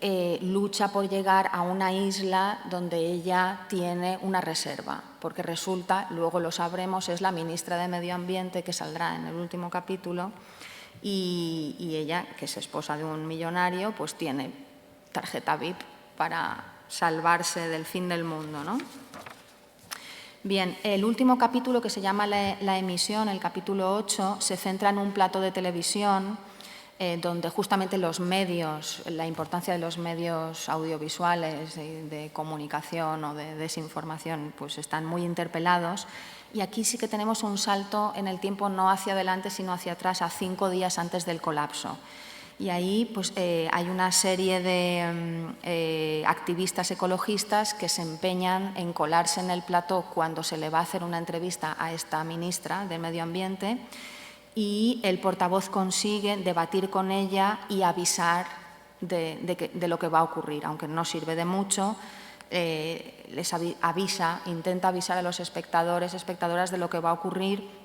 lucha por llegar a una isla donde ella tiene una reserva, porque resulta, luego lo sabremos, es la ministra de Medio Ambiente que saldrá en el último capítulo y ella, que es esposa de un millonario, pues tiene tarjeta VIP para salvarse del fin del mundo, ¿no? Bien, el último capítulo, que se llama La emisión, el capítulo 8, se centra en un plato de televisión donde justamente los medios, la importancia de los medios audiovisuales de comunicación o de desinformación, pues están muy interpelados. Y aquí sí que tenemos un salto en el tiempo, no hacia adelante, sino hacia atrás, a 5 días antes del colapso. Y ahí pues, hay una serie de activistas ecologistas que se empeñan en colarse en el plató cuando se le va a hacer una entrevista a esta ministra de Medio Ambiente, y el portavoz consigue debatir con ella y avisar de lo que va a ocurrir, aunque no sirve de mucho. Les avisa, intenta avisar a los espectadores, espectadoras de lo que va a ocurrir.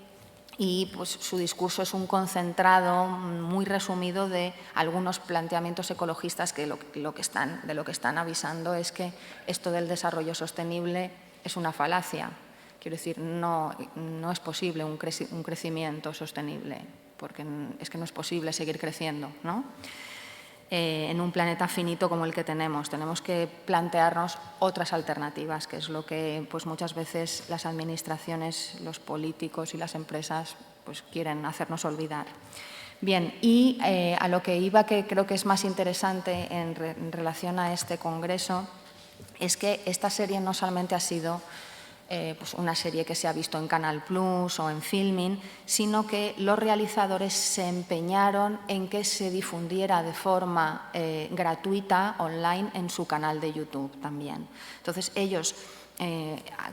Y pues, su discurso es un concentrado muy resumido de algunos planteamientos ecologistas que de lo que están avisando es que esto del desarrollo sostenible es una falacia. Quiero decir, no es posible un crecimiento sostenible, porque es que no es posible seguir creciendo, ¿no? En un planeta finito como el que tenemos. Tenemos que plantearnos otras alternativas, que es lo que pues, muchas veces las administraciones, los políticos y las empresas pues, quieren hacernos olvidar. Bien, y a lo que iba, que creo que es más interesante en relación a este congreso, es que esta serie no solamente ha sido pues una serie que se ha visto en Canal Plus o en Filmin, sino que los realizadores se empeñaron en que se difundiera de forma gratuita, online, en su canal de YouTube también. Entonces, ellos,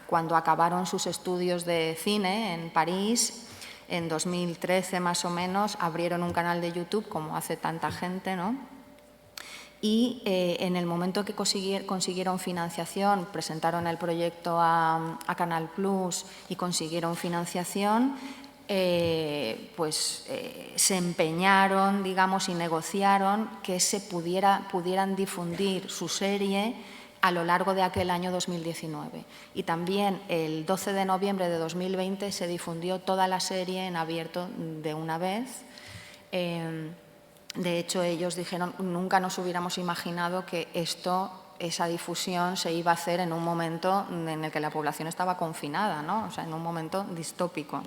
cuando acabaron sus estudios de cine en París, en 2013 más o menos, abrieron un canal de YouTube, como hace tanta gente, ¿no? Y en el momento que consiguieron financiación, presentaron el proyecto a Canal Plus y consiguieron financiación, se empeñaron, digamos, y negociaron que se pudieran difundir su serie a lo largo de aquel año 2019. Y también el 12 de noviembre de 2020 se difundió toda la serie en abierto de una vez. De hecho, ellos dijeron, nunca nos hubiéramos imaginado que esa difusión se iba a hacer en un momento en el que la población estaba confinada, ¿no? O sea, en un momento distópico.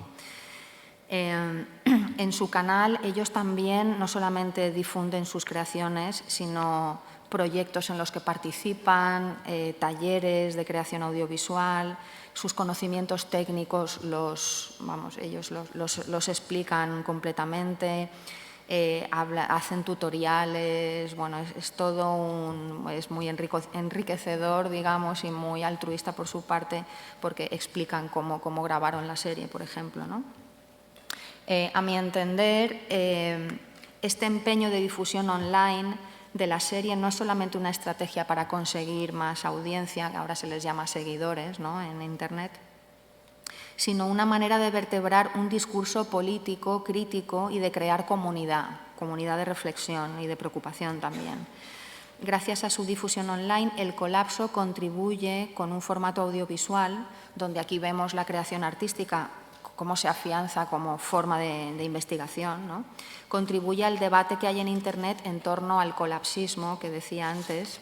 En su canal, ellos también no solamente difunden sus creaciones, sino proyectos en los que participan, talleres de creación audiovisual, sus conocimientos técnicos ellos los explican completamente. Hacen tutoriales, bueno, es muy enriquecedor, digamos, y muy altruista por su parte, porque explican cómo grabaron la serie, por ejemplo, ¿no? A mi entender, este empeño de difusión online de la serie no es solamente una estrategia para conseguir más audiencia, que ahora se les llama seguidores, ¿no?, en Internet, sino una manera de vertebrar un discurso político, crítico y de crear comunidad de reflexión y de preocupación también. Gracias a su difusión online, El Colapso contribuye con un formato audiovisual, donde aquí vemos la creación artística, cómo se afianza como forma de investigación, ¿no? Contribuye al debate que hay en Internet en torno al colapsismo, que decía antes,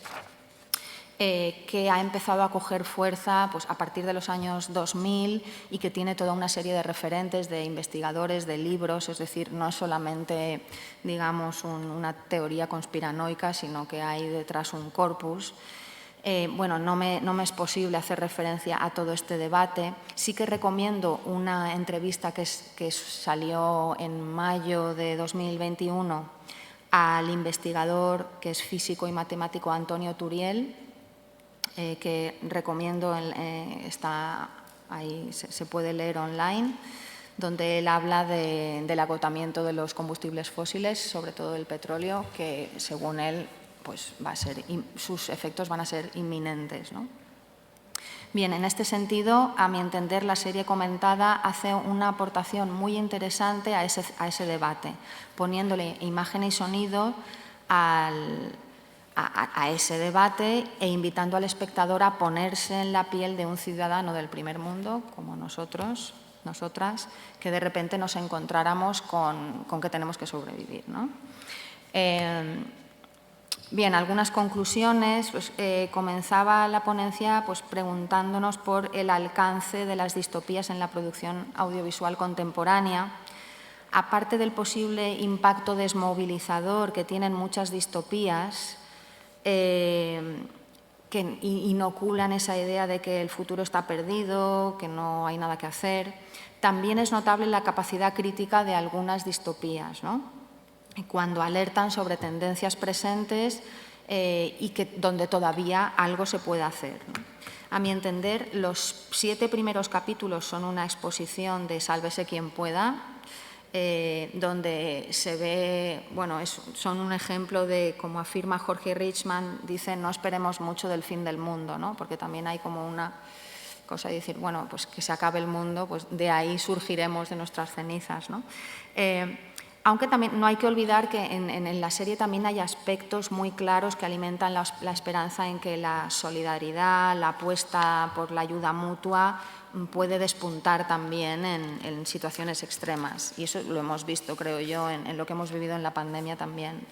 que ha empezado a coger fuerza pues, a partir de los años 2000 y que tiene toda una serie de referentes, de investigadores, de libros, es decir, no es solamente, digamos, una teoría conspiranoica, sino que hay detrás un corpus. Bueno, no me es posible hacer referencia a todo este debate. Sí que recomiendo una entrevista que salió en mayo de 2021 al investigador, que es físico y matemático Antonio Turiel, que recomiendo, está ahí, se puede leer online, donde él habla del agotamiento de los combustibles fósiles, sobre todo del petróleo, que según él pues sus efectos van a ser inminentes, ¿no? Bien, en este sentido, a mi entender, la serie comentada hace una aportación muy interesante a ese debate, poniéndole imagen y sonido a ese debate e invitando al espectador a ponerse en la piel de un ciudadano del primer mundo, como nosotros, nosotras, que de repente nos encontráramos con que tenemos que sobrevivir, ¿no? Bien, algunas conclusiones. Pues, comenzaba la ponencia pues, preguntándonos por el alcance de las distopías en la producción audiovisual contemporánea. Aparte del posible impacto desmovilizador que tienen muchas distopías, que inoculan esa idea de que el futuro está perdido, que no hay nada que hacer, también es notable la capacidad crítica de algunas distopías, ¿no? Cuando alertan sobre tendencias presentes y donde todavía algo se puede hacer, ¿no? A mi entender, los 7 primeros capítulos son una exposición de Sálvese quien pueda, donde se ve, bueno, son un ejemplo de, como afirma Jorge Richman, dice, no esperemos mucho del fin del mundo, ¿no? Porque también hay como una cosa de decir, bueno, pues que se acabe el mundo, pues de ahí surgiremos de nuestras cenizas, ¿no? Aunque también no hay que olvidar que en la serie también hay aspectos muy claros que alimentan la esperanza en que la solidaridad, la apuesta por la ayuda mutua puede despuntar también en situaciones extremas. Y eso lo hemos visto, creo yo, en lo que hemos vivido en la pandemia también.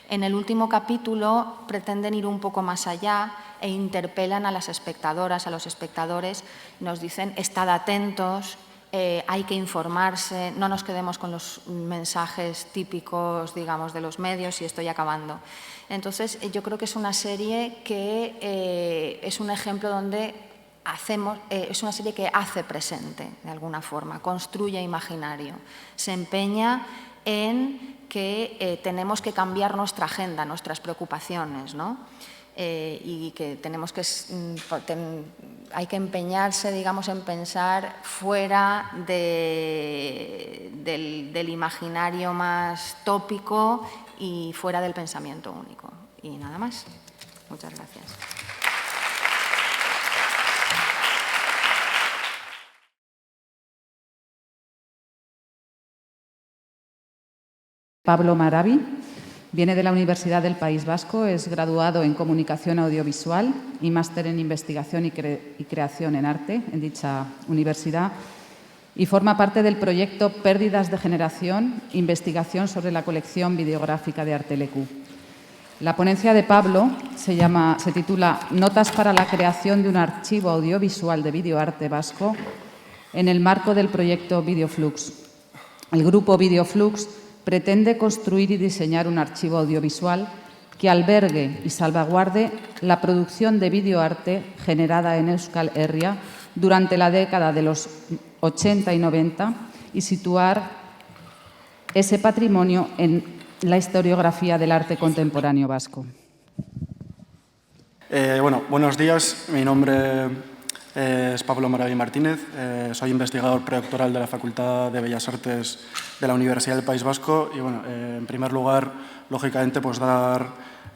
En el último capítulo pretenden ir un poco más allá e interpelan a las espectadoras, a los espectadores, nos dicen, estad atentos, hay que informarse, no nos quedemos con los mensajes típicos, digamos, de los medios y estoy acabando. Entonces, yo creo que es una serie que es un ejemplo donde es una serie que hace presente, de alguna forma, construye imaginario, se empeña en que tenemos que cambiar nuestra agenda, nuestras preocupaciones, ¿no? Y que hay que empeñarse, digamos, en pensar fuera del imaginario más tópico y fuera del pensamiento único. Y nada más. Muchas gracias. Pablo Maravi viene de la Universidad del País Vasco, es graduado en Comunicación Audiovisual y máster en Investigación y Creación en Arte en dicha universidad y forma parte del proyecto Pérdidas de Generación, investigación sobre la colección videográfica de Artelecu. La ponencia de Pablo se titula Notas para la creación de un archivo audiovisual de videoarte vasco en el marco del proyecto Videoflux. El grupo Videoflux pretende construir y diseñar un archivo audiovisual que albergue y salvaguarde la producción de videoarte generada en Euskal Herria durante la década de los 80 y 90 y situar ese patrimonio en la historiografía del arte contemporáneo vasco. Buenos días. Mi nombre es Pablo Maravi Martínez. Soy investigador predoctoral de la Facultad de Bellas Artes de la Universidad del País Vasco y, en primer lugar, lógicamente, pues dar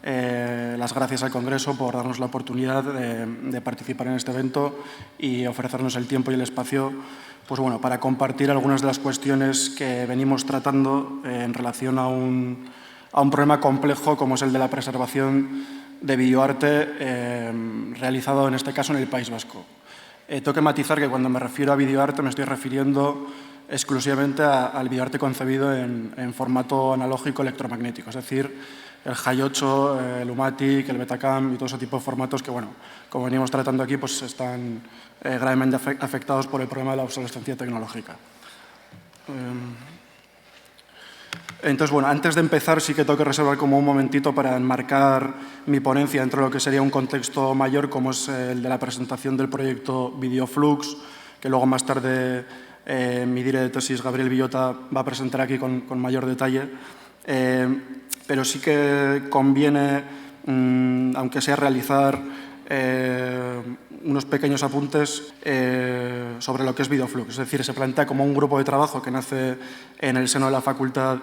las gracias al Congreso por darnos la oportunidad de participar en este evento y ofrecernos el tiempo y el espacio pues bueno, para compartir algunas de las cuestiones que venimos tratando en relación a un problema complejo como es el de la preservación de videoarte realizado en este caso en el País Vasco. Tengo que matizar que cuando me refiero a videoarte me estoy refiriendo exclusivamente al videoarte concebido en formato analógico electromagnético, es decir, el Hi8, el Umatic, el Betacam y todo ese tipo de formatos que, bueno, como venimos tratando aquí, pues están gravemente afectados por el problema de la obsolescencia tecnológica. Entonces, bueno, antes de empezar sí que tengo que reservar como un momentito para enmarcar mi ponencia dentro de lo que sería un contexto mayor como es el de la presentación del proyecto Videoflux, que luego más tarde mi director de tesis, Gabriel Villota, va a presentar aquí con mayor detalle. Pero sí que conviene, aunque sea realizar unos pequeños apuntes sobre lo que es Videoflux. Es decir, se plantea como un grupo de trabajo que nace en el seno de la Facultad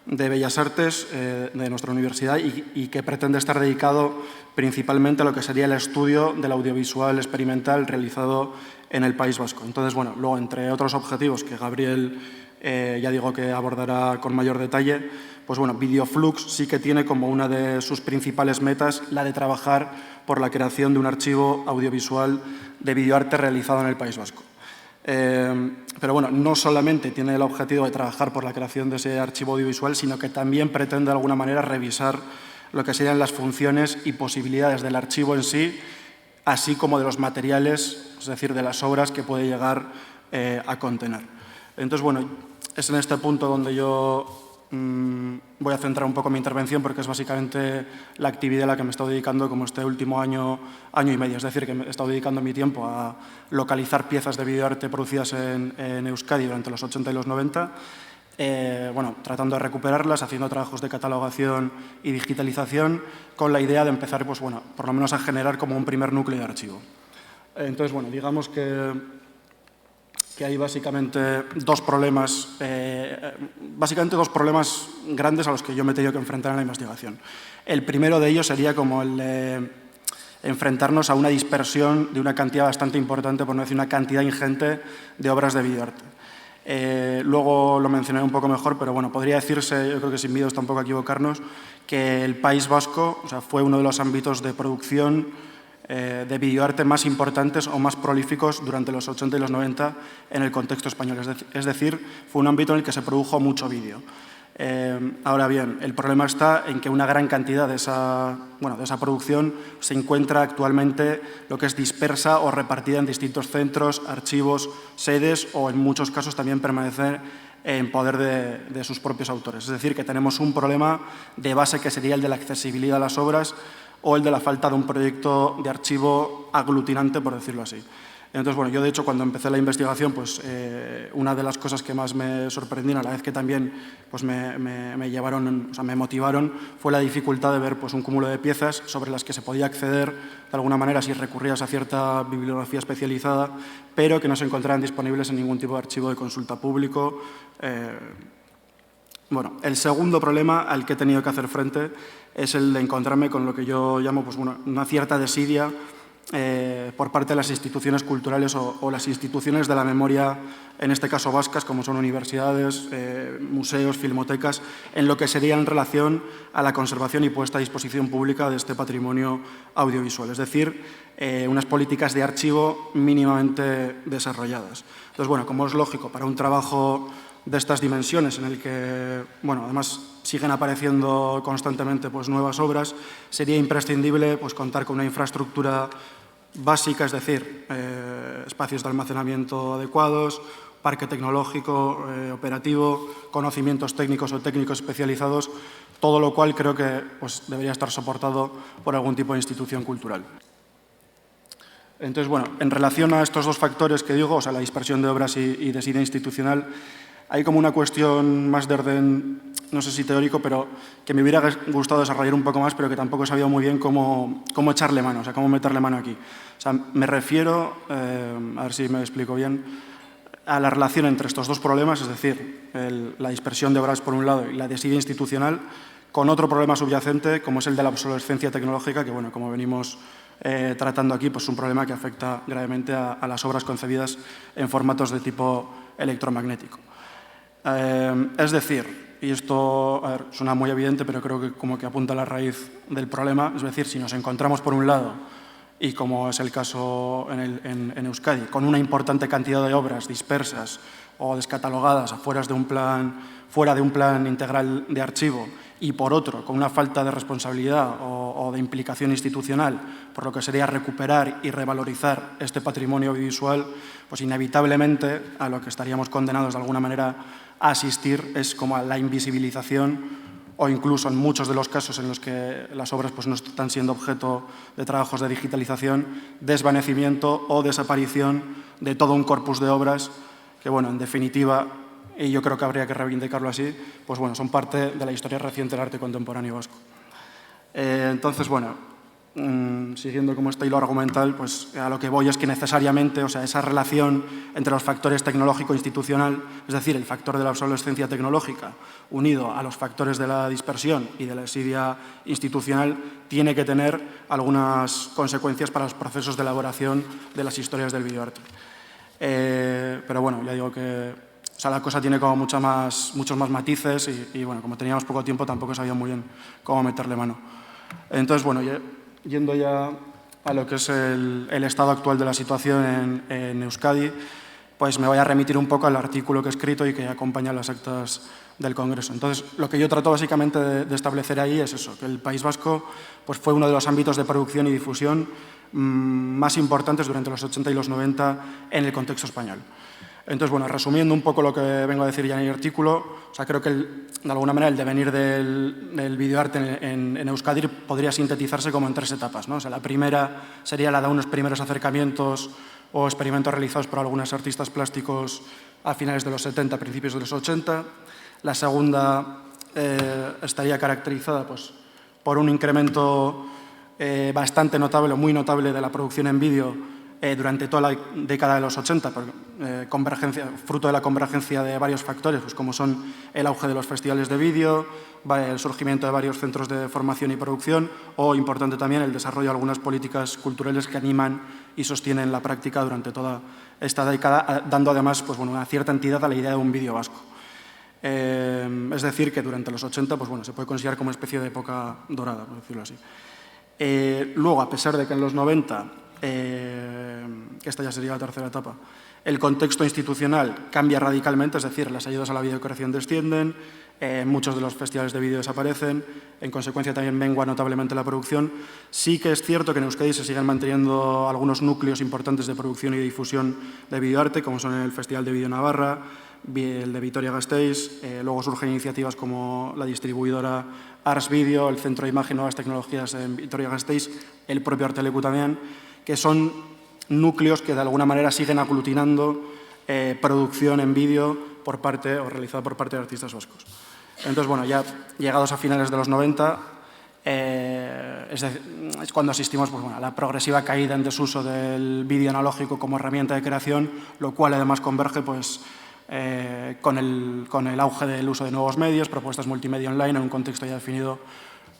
de Bellas Artes de nuestra universidad y que pretende estar dedicado principalmente a lo que sería el estudio del audiovisual experimental realizado en el País Vasco. Entonces, bueno, luego, entre otros objetivos que Gabriel ya digo que abordará con mayor detalle, pues bueno, Videoflux sí que tiene como una de sus principales metas la de trabajar por la creación de un archivo audiovisual de videoarte realizado en el País Vasco. Pero bueno, no solamente tiene el objetivo de trabajar por la creación de ese archivo audiovisual, sino que también pretende de alguna manera revisar lo que serían las funciones y posibilidades del archivo en sí, así como de los materiales, es decir, de las obras que puede llegar a contener. Entonces, bueno, es en este punto donde yo voy a centrar un poco mi intervención porque es básicamente la actividad a la que me he estado dedicando como este último año y medio. Es decir, que me he estado dedicando mi tiempo a localizar piezas de videoarte producidas en Euskadi durante los 80 y los 90, bueno, tratando de recuperarlas, haciendo trabajos de catalogación y digitalización con la idea de empezar, pues, bueno, por lo menos a generar como un primer núcleo de archivo. Entonces, bueno, digamos que hay básicamente dos problemas grandes a los que yo me he tenido que enfrentar en la investigación. El primero de ellos sería como el de enfrentarnos a una dispersión de una cantidad bastante importante, por no decir una cantidad ingente, de obras de videoarte. Luego lo mencionaré un poco mejor, pero bueno, podría decirse, yo creo que sin miedo tampoco a equivocarnos, que el País Vasco, o sea, fue uno de los ámbitos de producción de videoarte más importantes o más prolíficos durante los 80 y los 90 en el contexto español. Es decir, fue un ámbito en el que se produjo mucho vídeo. Ahora bien, el problema está en que una gran cantidad de esa producción se encuentra actualmente lo que es dispersa o repartida en distintos centros, archivos, sedes o en muchos casos también permanece en poder de sus propios autores. Es decir, que tenemos un problema de base que sería el de la accesibilidad a las obras o el de la falta de un proyecto de archivo aglutinante, por decirlo así. Entonces, bueno, yo de hecho cuando empecé la investigación, pues una de las cosas que más me sorprendieron, a la vez que también pues, me llevaron, o sea, me motivaron, fue la dificultad de ver pues, un cúmulo de piezas sobre las que se podía acceder de alguna manera si recurrías a cierta bibliografía especializada, pero que no se encontraran disponibles en ningún tipo de archivo de consulta público. Bueno, el segundo problema al que he tenido que hacer frente es el de encontrarme con lo que yo llamo pues, bueno, una cierta desidia por parte de las instituciones culturales o las instituciones de la memoria, en este caso vascas, como son universidades, museos, filmotecas, en lo que sería en relación a la conservación y puesta a disposición pública de este patrimonio audiovisual, es decir, unas políticas de archivo mínimamente desarrolladas. Entonces, bueno, como es lógico, para un trabajo de estas dimensiones en el que, bueno, además siguen apareciendo constantemente pues, nuevas obras, sería imprescindible pues, contar con una infraestructura básica, es decir, espacios de almacenamiento adecuados, parque tecnológico, operativo, conocimientos técnicos o técnicos especializados, todo lo cual creo que pues, debería estar soportado por algún tipo de institución cultural. Entonces, bueno, en relación a estos dos factores que digo, o sea, la dispersión de obras y desidia institucional, hay como una cuestión más de orden, no sé si teórico, pero que me hubiera gustado desarrollar un poco más, pero que tampoco he sabido muy bien cómo echarle mano, o sea, cómo meterle mano aquí. O sea, me refiero, a ver si me explico bien, a la relación entre estos dos problemas, es decir, la dispersión de obras por un lado y la desidia institucional, con otro problema subyacente, como es el de la obsolescencia tecnológica, que, bueno, como venimos tratando aquí, pues es un problema que afecta gravemente a las obras concebidas en formatos de tipo electromagnético. Es decir, y esto suena muy evidente, pero creo que como que apunta a la raíz del problema, es decir, si nos encontramos por un lado, y como es el caso en Euskadi, con una importante cantidad de obras dispersas o descatalogadas fuera de un plan integral de archivo, y por otro, con una falta de responsabilidad o de implicación institucional, por lo que sería recuperar y revalorizar este patrimonio audiovisual, pues inevitablemente a lo que estaríamos condenados de alguna manera a asistir es como a la invisibilización, o incluso en muchos de los casos en los que las obras pues, no están siendo objeto de trabajos de digitalización, desvanecimiento o desaparición de todo un corpus de obras que, bueno, en definitiva, y yo creo que habría que reivindicarlo así, pues bueno, son parte de la historia reciente del arte contemporáneo vasco. Entonces, bueno, siguiendo como este hilo argumental, pues a lo que voy es que necesariamente, o sea, esa relación entre los factores tecnológico-institucional, es decir, el factor de la obsolescencia tecnológica, unido a los factores de la dispersión y de la desidia institucional, tiene que tener algunas consecuencias para los procesos de elaboración de las historias del videoarte. Pero bueno, ya digo que o sea, la cosa tiene como muchos más matices y, bueno, como teníamos poco tiempo tampoco sabía muy bien cómo meterle mano. Entonces, bueno, yendo ya a lo que es el estado actual de la situación en Euskadi, pues me voy a remitir un poco al artículo que he escrito y que acompaña las actas del Congreso. Entonces, lo que yo trato básicamente de establecer ahí es eso, que el País Vasco pues, fue uno de los ámbitos de producción y difusión más importantes durante los 80 y los 90 en el contexto español. Entonces, bueno, resumiendo un poco lo que vengo a decir ya en el artículo, o sea, creo que de alguna manera el devenir del videoarte en Euskadi podría sintetizarse como en 3 etapas, ¿no? O sea, la primera sería la de unos primeros acercamientos o experimentos realizados por algunos artistas plásticos a finales de los 70, principios de los 80. La segunda estaría caracterizada pues, por un incremento bastante notable, muy notable de la producción en vídeo durante toda la década de los 80, fruto de la convergencia de varios factores, pues como son el auge de los festivales de vídeo, el surgimiento de varios centros de formación y producción o, importante también, el desarrollo de algunas políticas culturales que animan y sostienen la práctica durante toda esta década, dando además pues, bueno, una cierta entidad a la idea de un vídeo vasco. Es decir, que durante los 80 pues, bueno, se puede considerar como una especie de época dorada, por decirlo así. Luego, a pesar de que en los 90, esta ya sería la tercera etapa, el contexto institucional cambia radicalmente, es decir, las ayudas a la videocreación descienden, muchos de los festivales de vídeo desaparecen, en consecuencia también mengua notablemente la producción. Sí que es cierto que en Euskadi se siguen manteniendo algunos núcleos importantes de producción y difusión de videoarte, como son el Festival de Vídeo Navarra, el de Vitoria-Gasteiz, luego surgen iniciativas como la distribuidora Ars Video, el Centro de Imagen y Nuevas Tecnologías en Vitoria-Gasteiz, el propio Arteleku también, que son núcleos que de alguna manera siguen aglutinando producción en vídeo realizada por parte de artistas vascos. Entonces, bueno, ya llegados a finales de los 90, es cuando asistimos pues, bueno, a la progresiva caída en desuso del vídeo analógico como herramienta de creación, lo cual además converge pues, con el auge del uso de nuevos medios, propuestas multimedia online en un contexto ya definido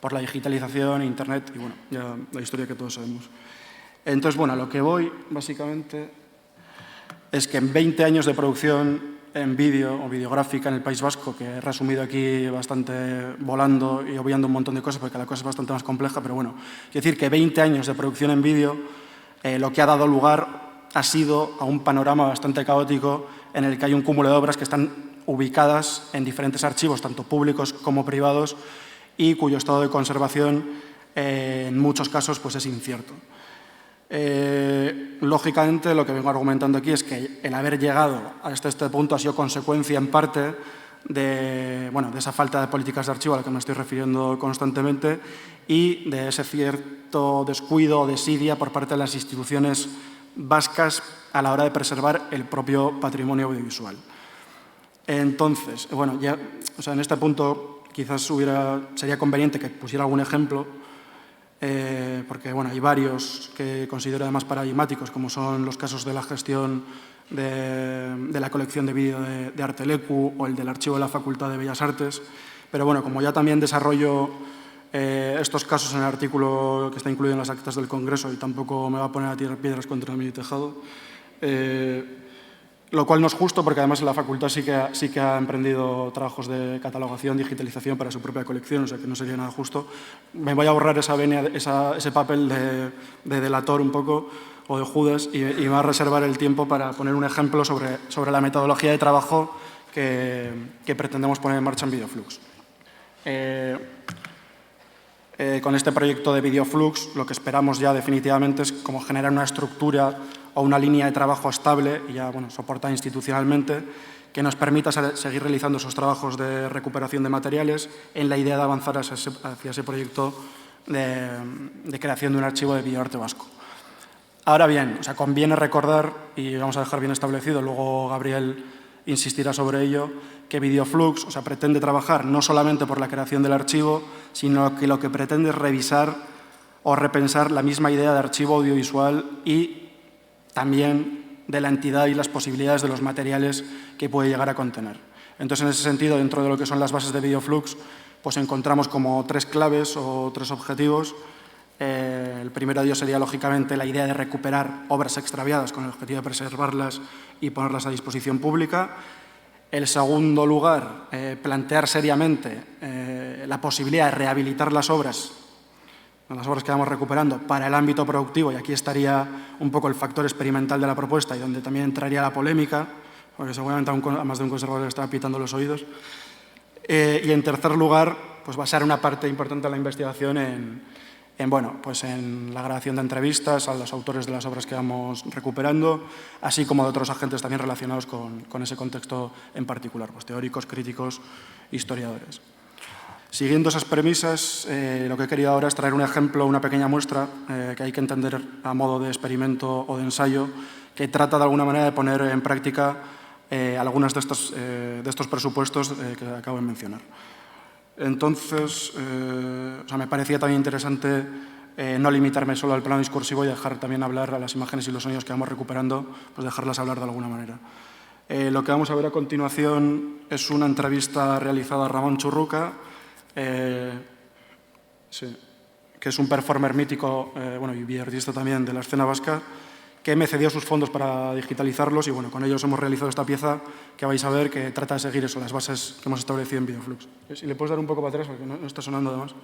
por la digitalización, Internet y bueno, ya la historia que todos sabemos. Entonces, bueno, a lo que voy, básicamente, es que en 20 años de producción en vídeo o videográfica en el País Vasco, que he resumido aquí bastante volando y obviando un montón de cosas porque la cosa es bastante más compleja, pero bueno, quiero decir que 20 años de producción en vídeo lo que ha dado lugar ha sido a un panorama bastante caótico en el que hay un cúmulo de obras que están ubicadas en diferentes archivos, tanto públicos como privados, y cuyo estado de conservación en muchos casos pues, es incierto. Lógicamente, lo que vengo argumentando aquí es que el haber llegado hasta este punto ha sido consecuencia en parte de esa falta de políticas de archivo a la que me estoy refiriendo constantemente y de ese cierto descuido o desidia por parte de las instituciones vascas a la hora de preservar el propio patrimonio audiovisual. Entonces, bueno, ya, o sea, en este punto quizás sería conveniente que pusiera algún ejemplo porque bueno, hay varios que considero además paradigmáticos, como son los casos de la gestión de la colección de vídeo de Arteleku o el del archivo de la Facultad de Bellas Artes, Pero bueno, como ya también desarrollo estos casos en el artículo que está incluido en las actas del Congreso y tampoco me va a poner a tirar piedras contra mi tejado, lo cual no es justo porque además la facultad sí que ha emprendido trabajos de catalogación, digitalización para su propia colección, o sea que no sería nada justo. Me voy a borrar esa venia, ese papel de delator un poco o de Judas y me voy a reservar el tiempo para poner un ejemplo sobre la metodología de trabajo que pretendemos poner en marcha en Videoflux. Con este proyecto de Videoflux lo que esperamos ya definitivamente es como generar una estructura o una línea de trabajo estable y ya soportada institucionalmente que nos permita seguir realizando esos trabajos de recuperación de materiales en la idea de avanzar hacia ese proyecto de creación de un archivo de videoarte vasco. Ahora bien, conviene recordar, y vamos a dejar bien establecido, luego Gabriel insistirá sobre ello, que Videoflux pretende trabajar no solamente por la creación del archivo, sino que lo que pretende es revisar o repensar la misma idea de archivo audiovisual y también de la entidad y las posibilidades de los materiales que puede llegar a contener. Entonces, en ese sentido, dentro de lo que son las bases de Videoflux, pues encontramos como 3 claves o 3 objetivos. El primero de ellos sería, lógicamente, la idea de recuperar obras extraviadas con el objetivo de preservarlas y ponerlas a disposición pública. En segundo lugar, plantear seriamente la posibilidad de rehabilitar las obras que vamos recuperando para el ámbito productivo, y aquí estaría un poco el factor experimental de la propuesta y donde también entraría la polémica, porque seguramente a más de un conservador le está pitando los oídos. Y en tercer lugar, pues basar una parte importante de la investigación en la grabación de entrevistas a los autores de las obras que vamos recuperando, así como de otros agentes también relacionados con ese contexto en particular, pues teóricos, críticos, historiadores. Siguiendo esas premisas, lo que he querido ahora es traer un ejemplo, una pequeña muestra que hay que entender a modo de experimento o de ensayo, que trata de alguna manera de poner en práctica algunos de estos presupuestos que acabo de mencionar. Entonces, me parecía también interesante no limitarme solo al plano discursivo y dejar también hablar a las imágenes y los sonidos que vamos recuperando, pues dejarlas hablar de alguna manera. Lo que vamos a ver a continuación es una entrevista realizada a Ramón Churruca, que es un performer mítico y videoartista también de la escena vasca, que me cedió sus fondos para digitalizarlos y con ellos hemos realizado esta pieza que vais a ver que trata de seguir las bases que hemos establecido en Videoflux. Si le puedes dar un poco para atrás porque no está sonando además.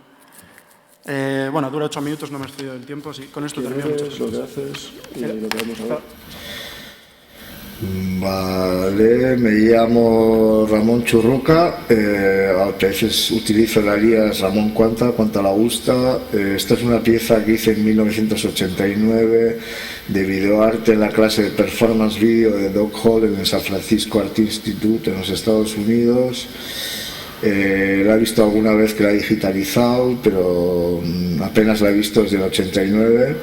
Dura 8 minutos, no me he excedido del tiempo, así con esto termino. Lo que haces y lo que vamos a ver. Vale, me llamo Ramón Churruca, a veces utilizo el alias Ramón Cuanta la gusta. Esta es una pieza que hice en 1989 de videoarte en la clase de Performance Video de Doug Hall en el San Francisco Art Institute en los Estados Unidos. La he visto alguna vez que la he digitalizado, pero apenas la he visto desde el 89.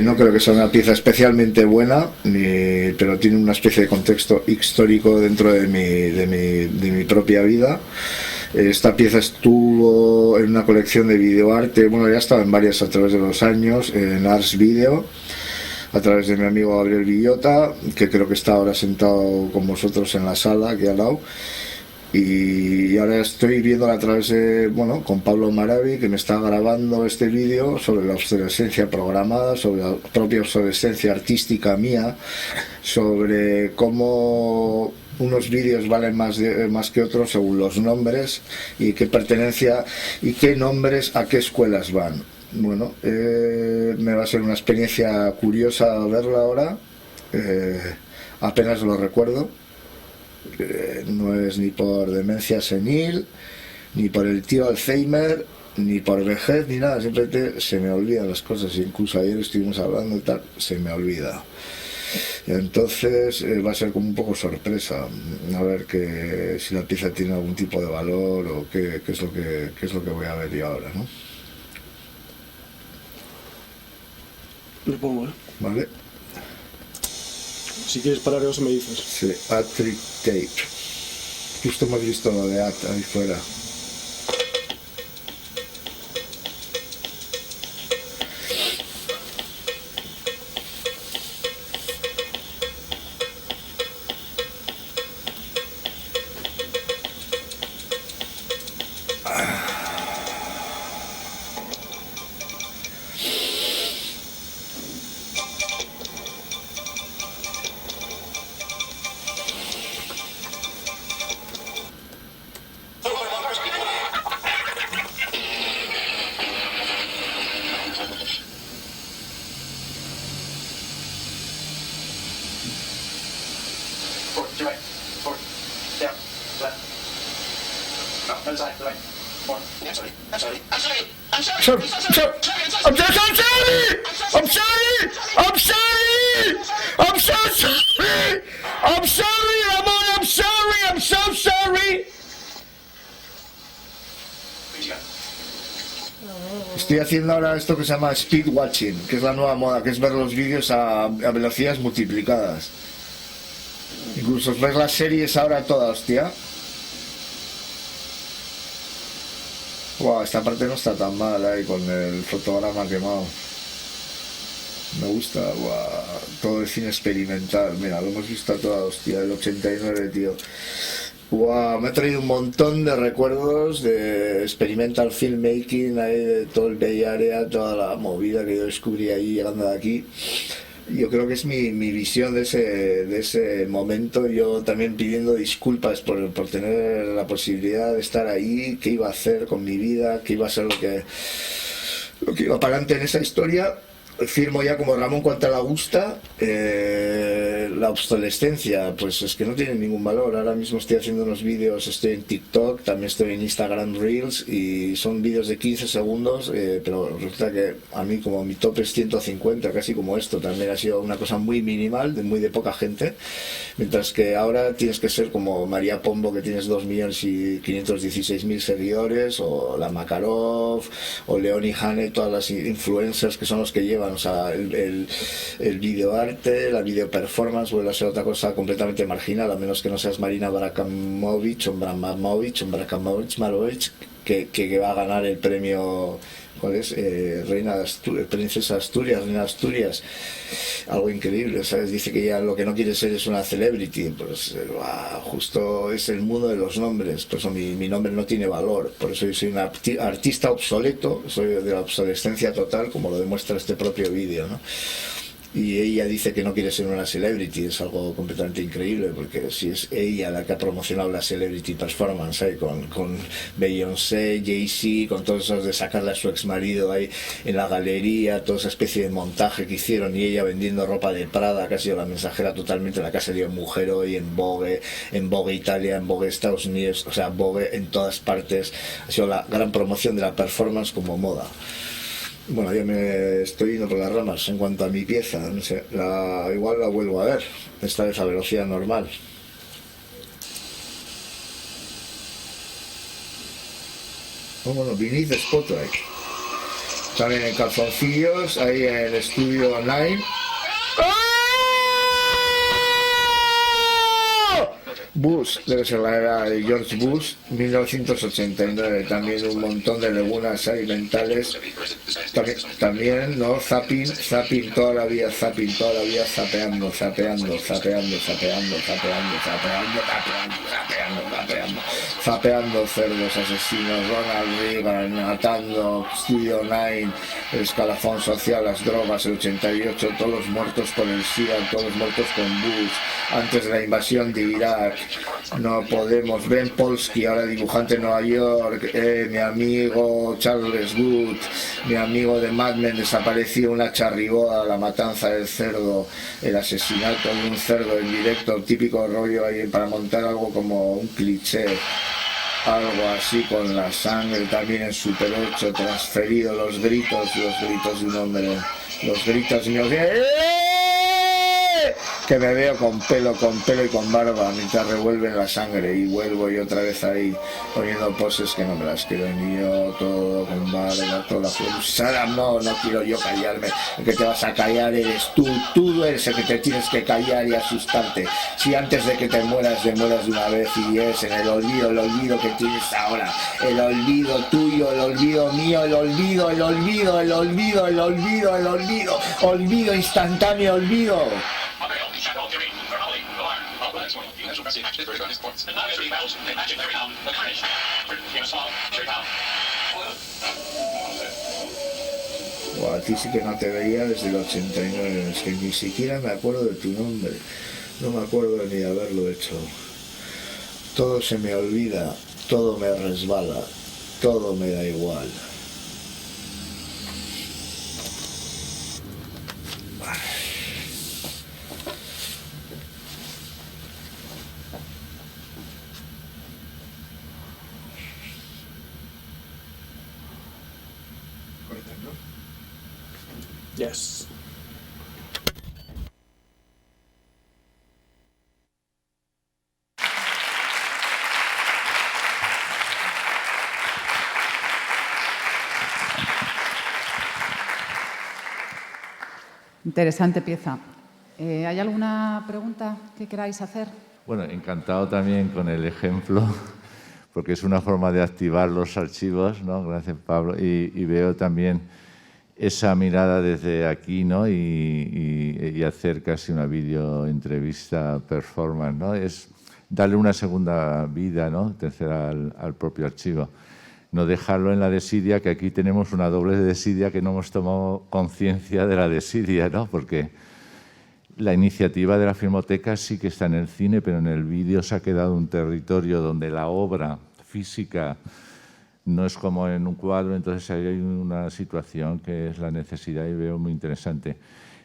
No creo que sea una pieza especialmente buena, pero tiene una especie de contexto histórico dentro de mi propia vida. Esta pieza estuvo en una colección de videoarte, ya ha estado en varias a través de los años, en Ars Video, a través de mi amigo Gabriel Villota, que creo que está ahora sentado con vosotros en la sala, aquí al lado. Y ahora estoy viéndola a través de, con Pablo Maravi, que me está grabando este vídeo sobre la obsolescencia programada, sobre la propia obsolescencia artística mía, sobre cómo unos vídeos valen más que otros según los nombres y qué pertenencia y qué nombres a qué escuelas van. Me va a ser una experiencia curiosa verla ahora, apenas lo recuerdo. No es ni por demencia senil, ni por el tío Alzheimer, ni por vejez, ni nada, simplemente se me olvidan las cosas, incluso ayer estuvimos hablando y tal, se me olvida. Entonces va a ser como un poco sorpresa, a ver si la pieza tiene algún tipo de valor o qué es lo que voy a ver yo ahora, ¿no? Le pongo, Vale. Si quieres parar eso me dices. Sí, Attrick Tape. Justo hemos visto lo de At ahí fuera. Estoy haciendo ahora esto que se llama speed watching, que es la nueva moda, que es ver los vídeos a velocidades multiplicadas. Incluso ver las series ahora todas, hostia. Wow, esta parte no está tan mal ahí con el fotograma quemado. Me gusta, wow, todo el cine experimental. Mira, lo hemos visto a toda hostia, el 89, tío. Wow, me ha traído un montón de recuerdos de experimental filmmaking, ahí de todo el Bay Area, toda la movida que yo descubrí ahí llegando de aquí. Yo creo que es mi visión de ese momento, yo también pidiendo disculpas por tener la posibilidad de estar ahí, qué iba a hacer con mi vida, qué iba a ser lo que iba para adelante en esa historia. Firmo ya como Ramón Cuantalagusta. La obsolescencia, pues es que no tiene ningún valor. Ahora mismo estoy haciendo unos vídeos, estoy en TikTok, también estoy en Instagram Reels y son vídeos de 15 segundos, pero resulta que a mí como mi top es 150, casi como esto, también ha sido una cosa muy minimal, muy de poca gente, mientras que ahora tienes que ser como María Pombo, que tienes 2.516.000 seguidores, o la Makarov, o Leoni Hane, todas las influencers que son los que llevan, o sea, el videoarte, la video performance vuelve a ser otra cosa completamente marginal, a menos que no seas Marina Abramovich que va a ganar el premio, ¿cuál es? Reina de Asturias, Princesa Asturias, Reina de Asturias, algo increíble, ¿sabes? Dice que ya lo que no quiere ser es una celebrity, pues justo es el mundo de los nombres, por eso mi nombre no tiene valor, por eso yo soy un artista obsoleto, soy de la obsolescencia total, como lo demuestra este propio vídeo, ¿no? Y ella dice que no quiere ser una celebrity, es algo completamente increíble, porque si es ella la que ha promocionado la celebrity performance, con Beyoncé, Jay-Z, con todos esos de sacarle a su ex marido ahí en la galería, toda esa especie de montaje que hicieron, y ella vendiendo ropa de Prada, que ha sido la mensajera totalmente, la que ha salido en Mujer Hoy, en Vogue Italia, en Vogue Estados Unidos, o sea, Vogue en todas partes, ha sido la gran promoción de la performance como moda. Bueno, yo me estoy yendo por las ramas en cuanto a mi pieza, no sé, igual la vuelvo a ver, esta vez a velocidad normal. Bueno, Beneath the Spotlight. También en calzoncillos, ahí en el estudio online. Bush, debe ser la era de George Bush, 1989, también un montón de lagunas ahí mentales, también, ¿no? Zapping toda la vida, zapeando cerdos, asesinos, Ronald Reagan, matando, Studio 9, el escalafón social, las drogas, el 88, todos los muertos por el SIDA, todos los muertos con Bush, antes de la invasión de Irak. No podemos. Ben Polsky, ahora dibujante en Nueva York, mi amigo Charles Wood, mi amigo de Mad Men, desapareció una charriboda, la matanza del cerdo, el asesinato de un cerdo en directo, típico rollo ahí para montar algo como un cliché, algo así con la sangre también en Super 8, transferido, los gritos de un hombre, los gritos míos, que me veo con pelo y con barba mientras revuelven la sangre, y vuelvo y otra vez ahí poniendo poses que no me las quiero ni yo, todo con barba, toda la no quiero yo callarme, el que te vas a callar eres tú eres el que te tienes que callar y asustarte, si antes de que te mueras de una vez, y es en el olvido que tienes ahora, el olvido tuyo, el olvido mío, el olvido instantáneo, olvido. A ti sí que no te veía desde el 89, es que ni siquiera me acuerdo de tu nombre, no me acuerdo ni de haberlo hecho. Todo se me olvida, todo me resbala, todo me da igual. Yes. Interesante pieza. ¿Hay alguna pregunta que queráis hacer? Bueno, encantado también con el ejemplo, porque es una forma de activar los archivos, ¿no? Gracias, Pablo. Y veo también esa mirada desde aquí, ¿no? Y hacer casi una videoentrevista performance, ¿no? Es darle una segunda vida, ¿no? Tercera al propio archivo. No dejarlo en la desidia, que aquí tenemos una doble desidia que no hemos tomado conciencia de la desidia, ¿no? Porque la iniciativa de la Filmoteca sí que está en el cine, pero en el vídeo se ha quedado un territorio donde la obra física no es como en un cuadro, entonces ahí hay una situación que es la necesidad y veo muy interesante.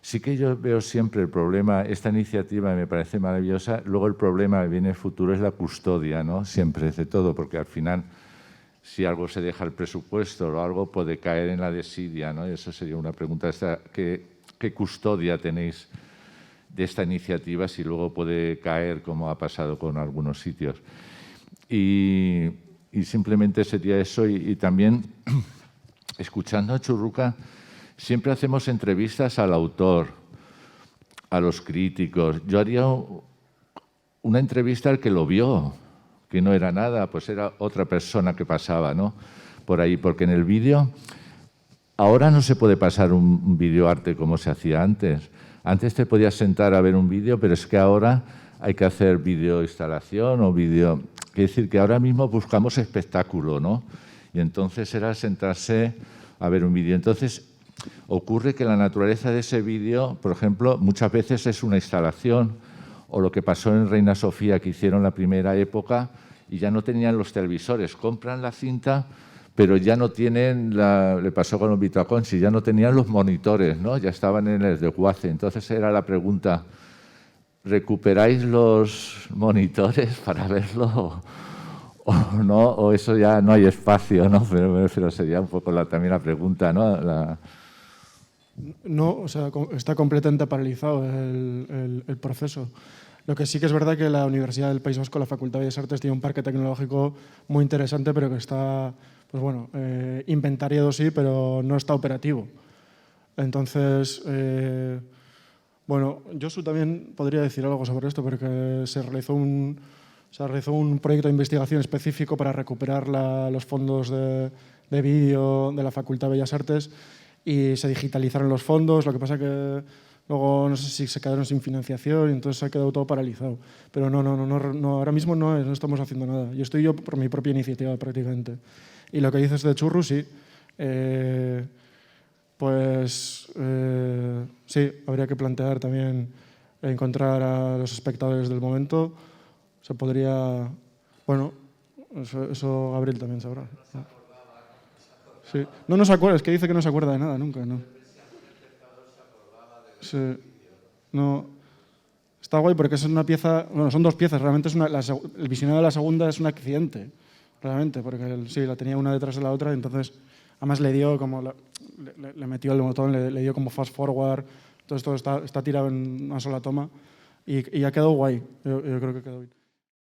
Sí que yo veo siempre el problema, esta iniciativa me parece maravillosa, luego el problema que viene en el futuro es la custodia, ¿no? Siempre de todo, porque al final si algo se deja el presupuesto o algo puede caer en la desidia, ¿no? Y eso sería una pregunta, ¿qué custodia tenéis de esta iniciativa si luego puede caer como ha pasado con algunos sitios? Y simplemente sería eso y también escuchando a Churruca siempre hacemos entrevistas al autor, a los críticos. Yo haría una entrevista al que lo vio, que no era nada, pues era otra persona que pasaba, ¿no? Por ahí, porque en el vídeo ahora no se puede pasar un videoarte como se hacía antes. Antes te podías sentar a ver un vídeo, pero es que ahora hay que hacer videoinstalación o vídeo. Quiere decir que ahora mismo buscamos espectáculo, ¿no? Y entonces era sentarse a ver un vídeo. Entonces ocurre que la naturaleza de ese vídeo, por ejemplo, muchas veces es una instalación, o lo que pasó en Reina Sofía, que hicieron la primera época y ya no tenían los televisores. Compran la cinta, pero ya no tienen, le pasó con los Vitracons, y ya no tenían los monitores, ¿no? Ya estaban en el desguace. Entonces era la pregunta, ¿recuperáis los monitores para verlo o no? ¿O eso ya no hay espacio, ¿no? Pero sería un poco también la pregunta, ¿no? No, o sea, está completamente paralizado el proceso. Lo que sí que es verdad que la Universidad del País Vasco, la Facultad de Bellas Artes, tiene un parque tecnológico muy interesante, pero que está, pues bueno, inventariado sí, pero no está operativo. Entonces, bueno, Josu también podría decir algo sobre esto, porque se realizó un proyecto de investigación específico para recuperar los fondos de vídeo de la Facultad de Bellas Artes y se digitalizaron los fondos, lo que pasa que luego no sé si se quedaron sin financiación y entonces se ha quedado todo paralizado. Pero no, ahora mismo no estamos haciendo nada. Yo estoy por mi propia iniciativa prácticamente. Y lo que dices de Churru, sí. Sí, habría que plantear también encontrar a los espectadores del momento. Se podría... Bueno, eso Gabriel también sabrá. Sí. No se acuerda, es que dice que no se acuerda de nada nunca, ¿no? Sí. No. Está guay porque es una pieza, bueno, son dos piezas, realmente el visionado de la segunda es un accidente, realmente, porque sí, la tenía una detrás de la otra y entonces, además le dio como, le metió el botón, le dio como fast forward, entonces todo está tirado en una sola toma y ha quedado guay, yo creo que quedó bien.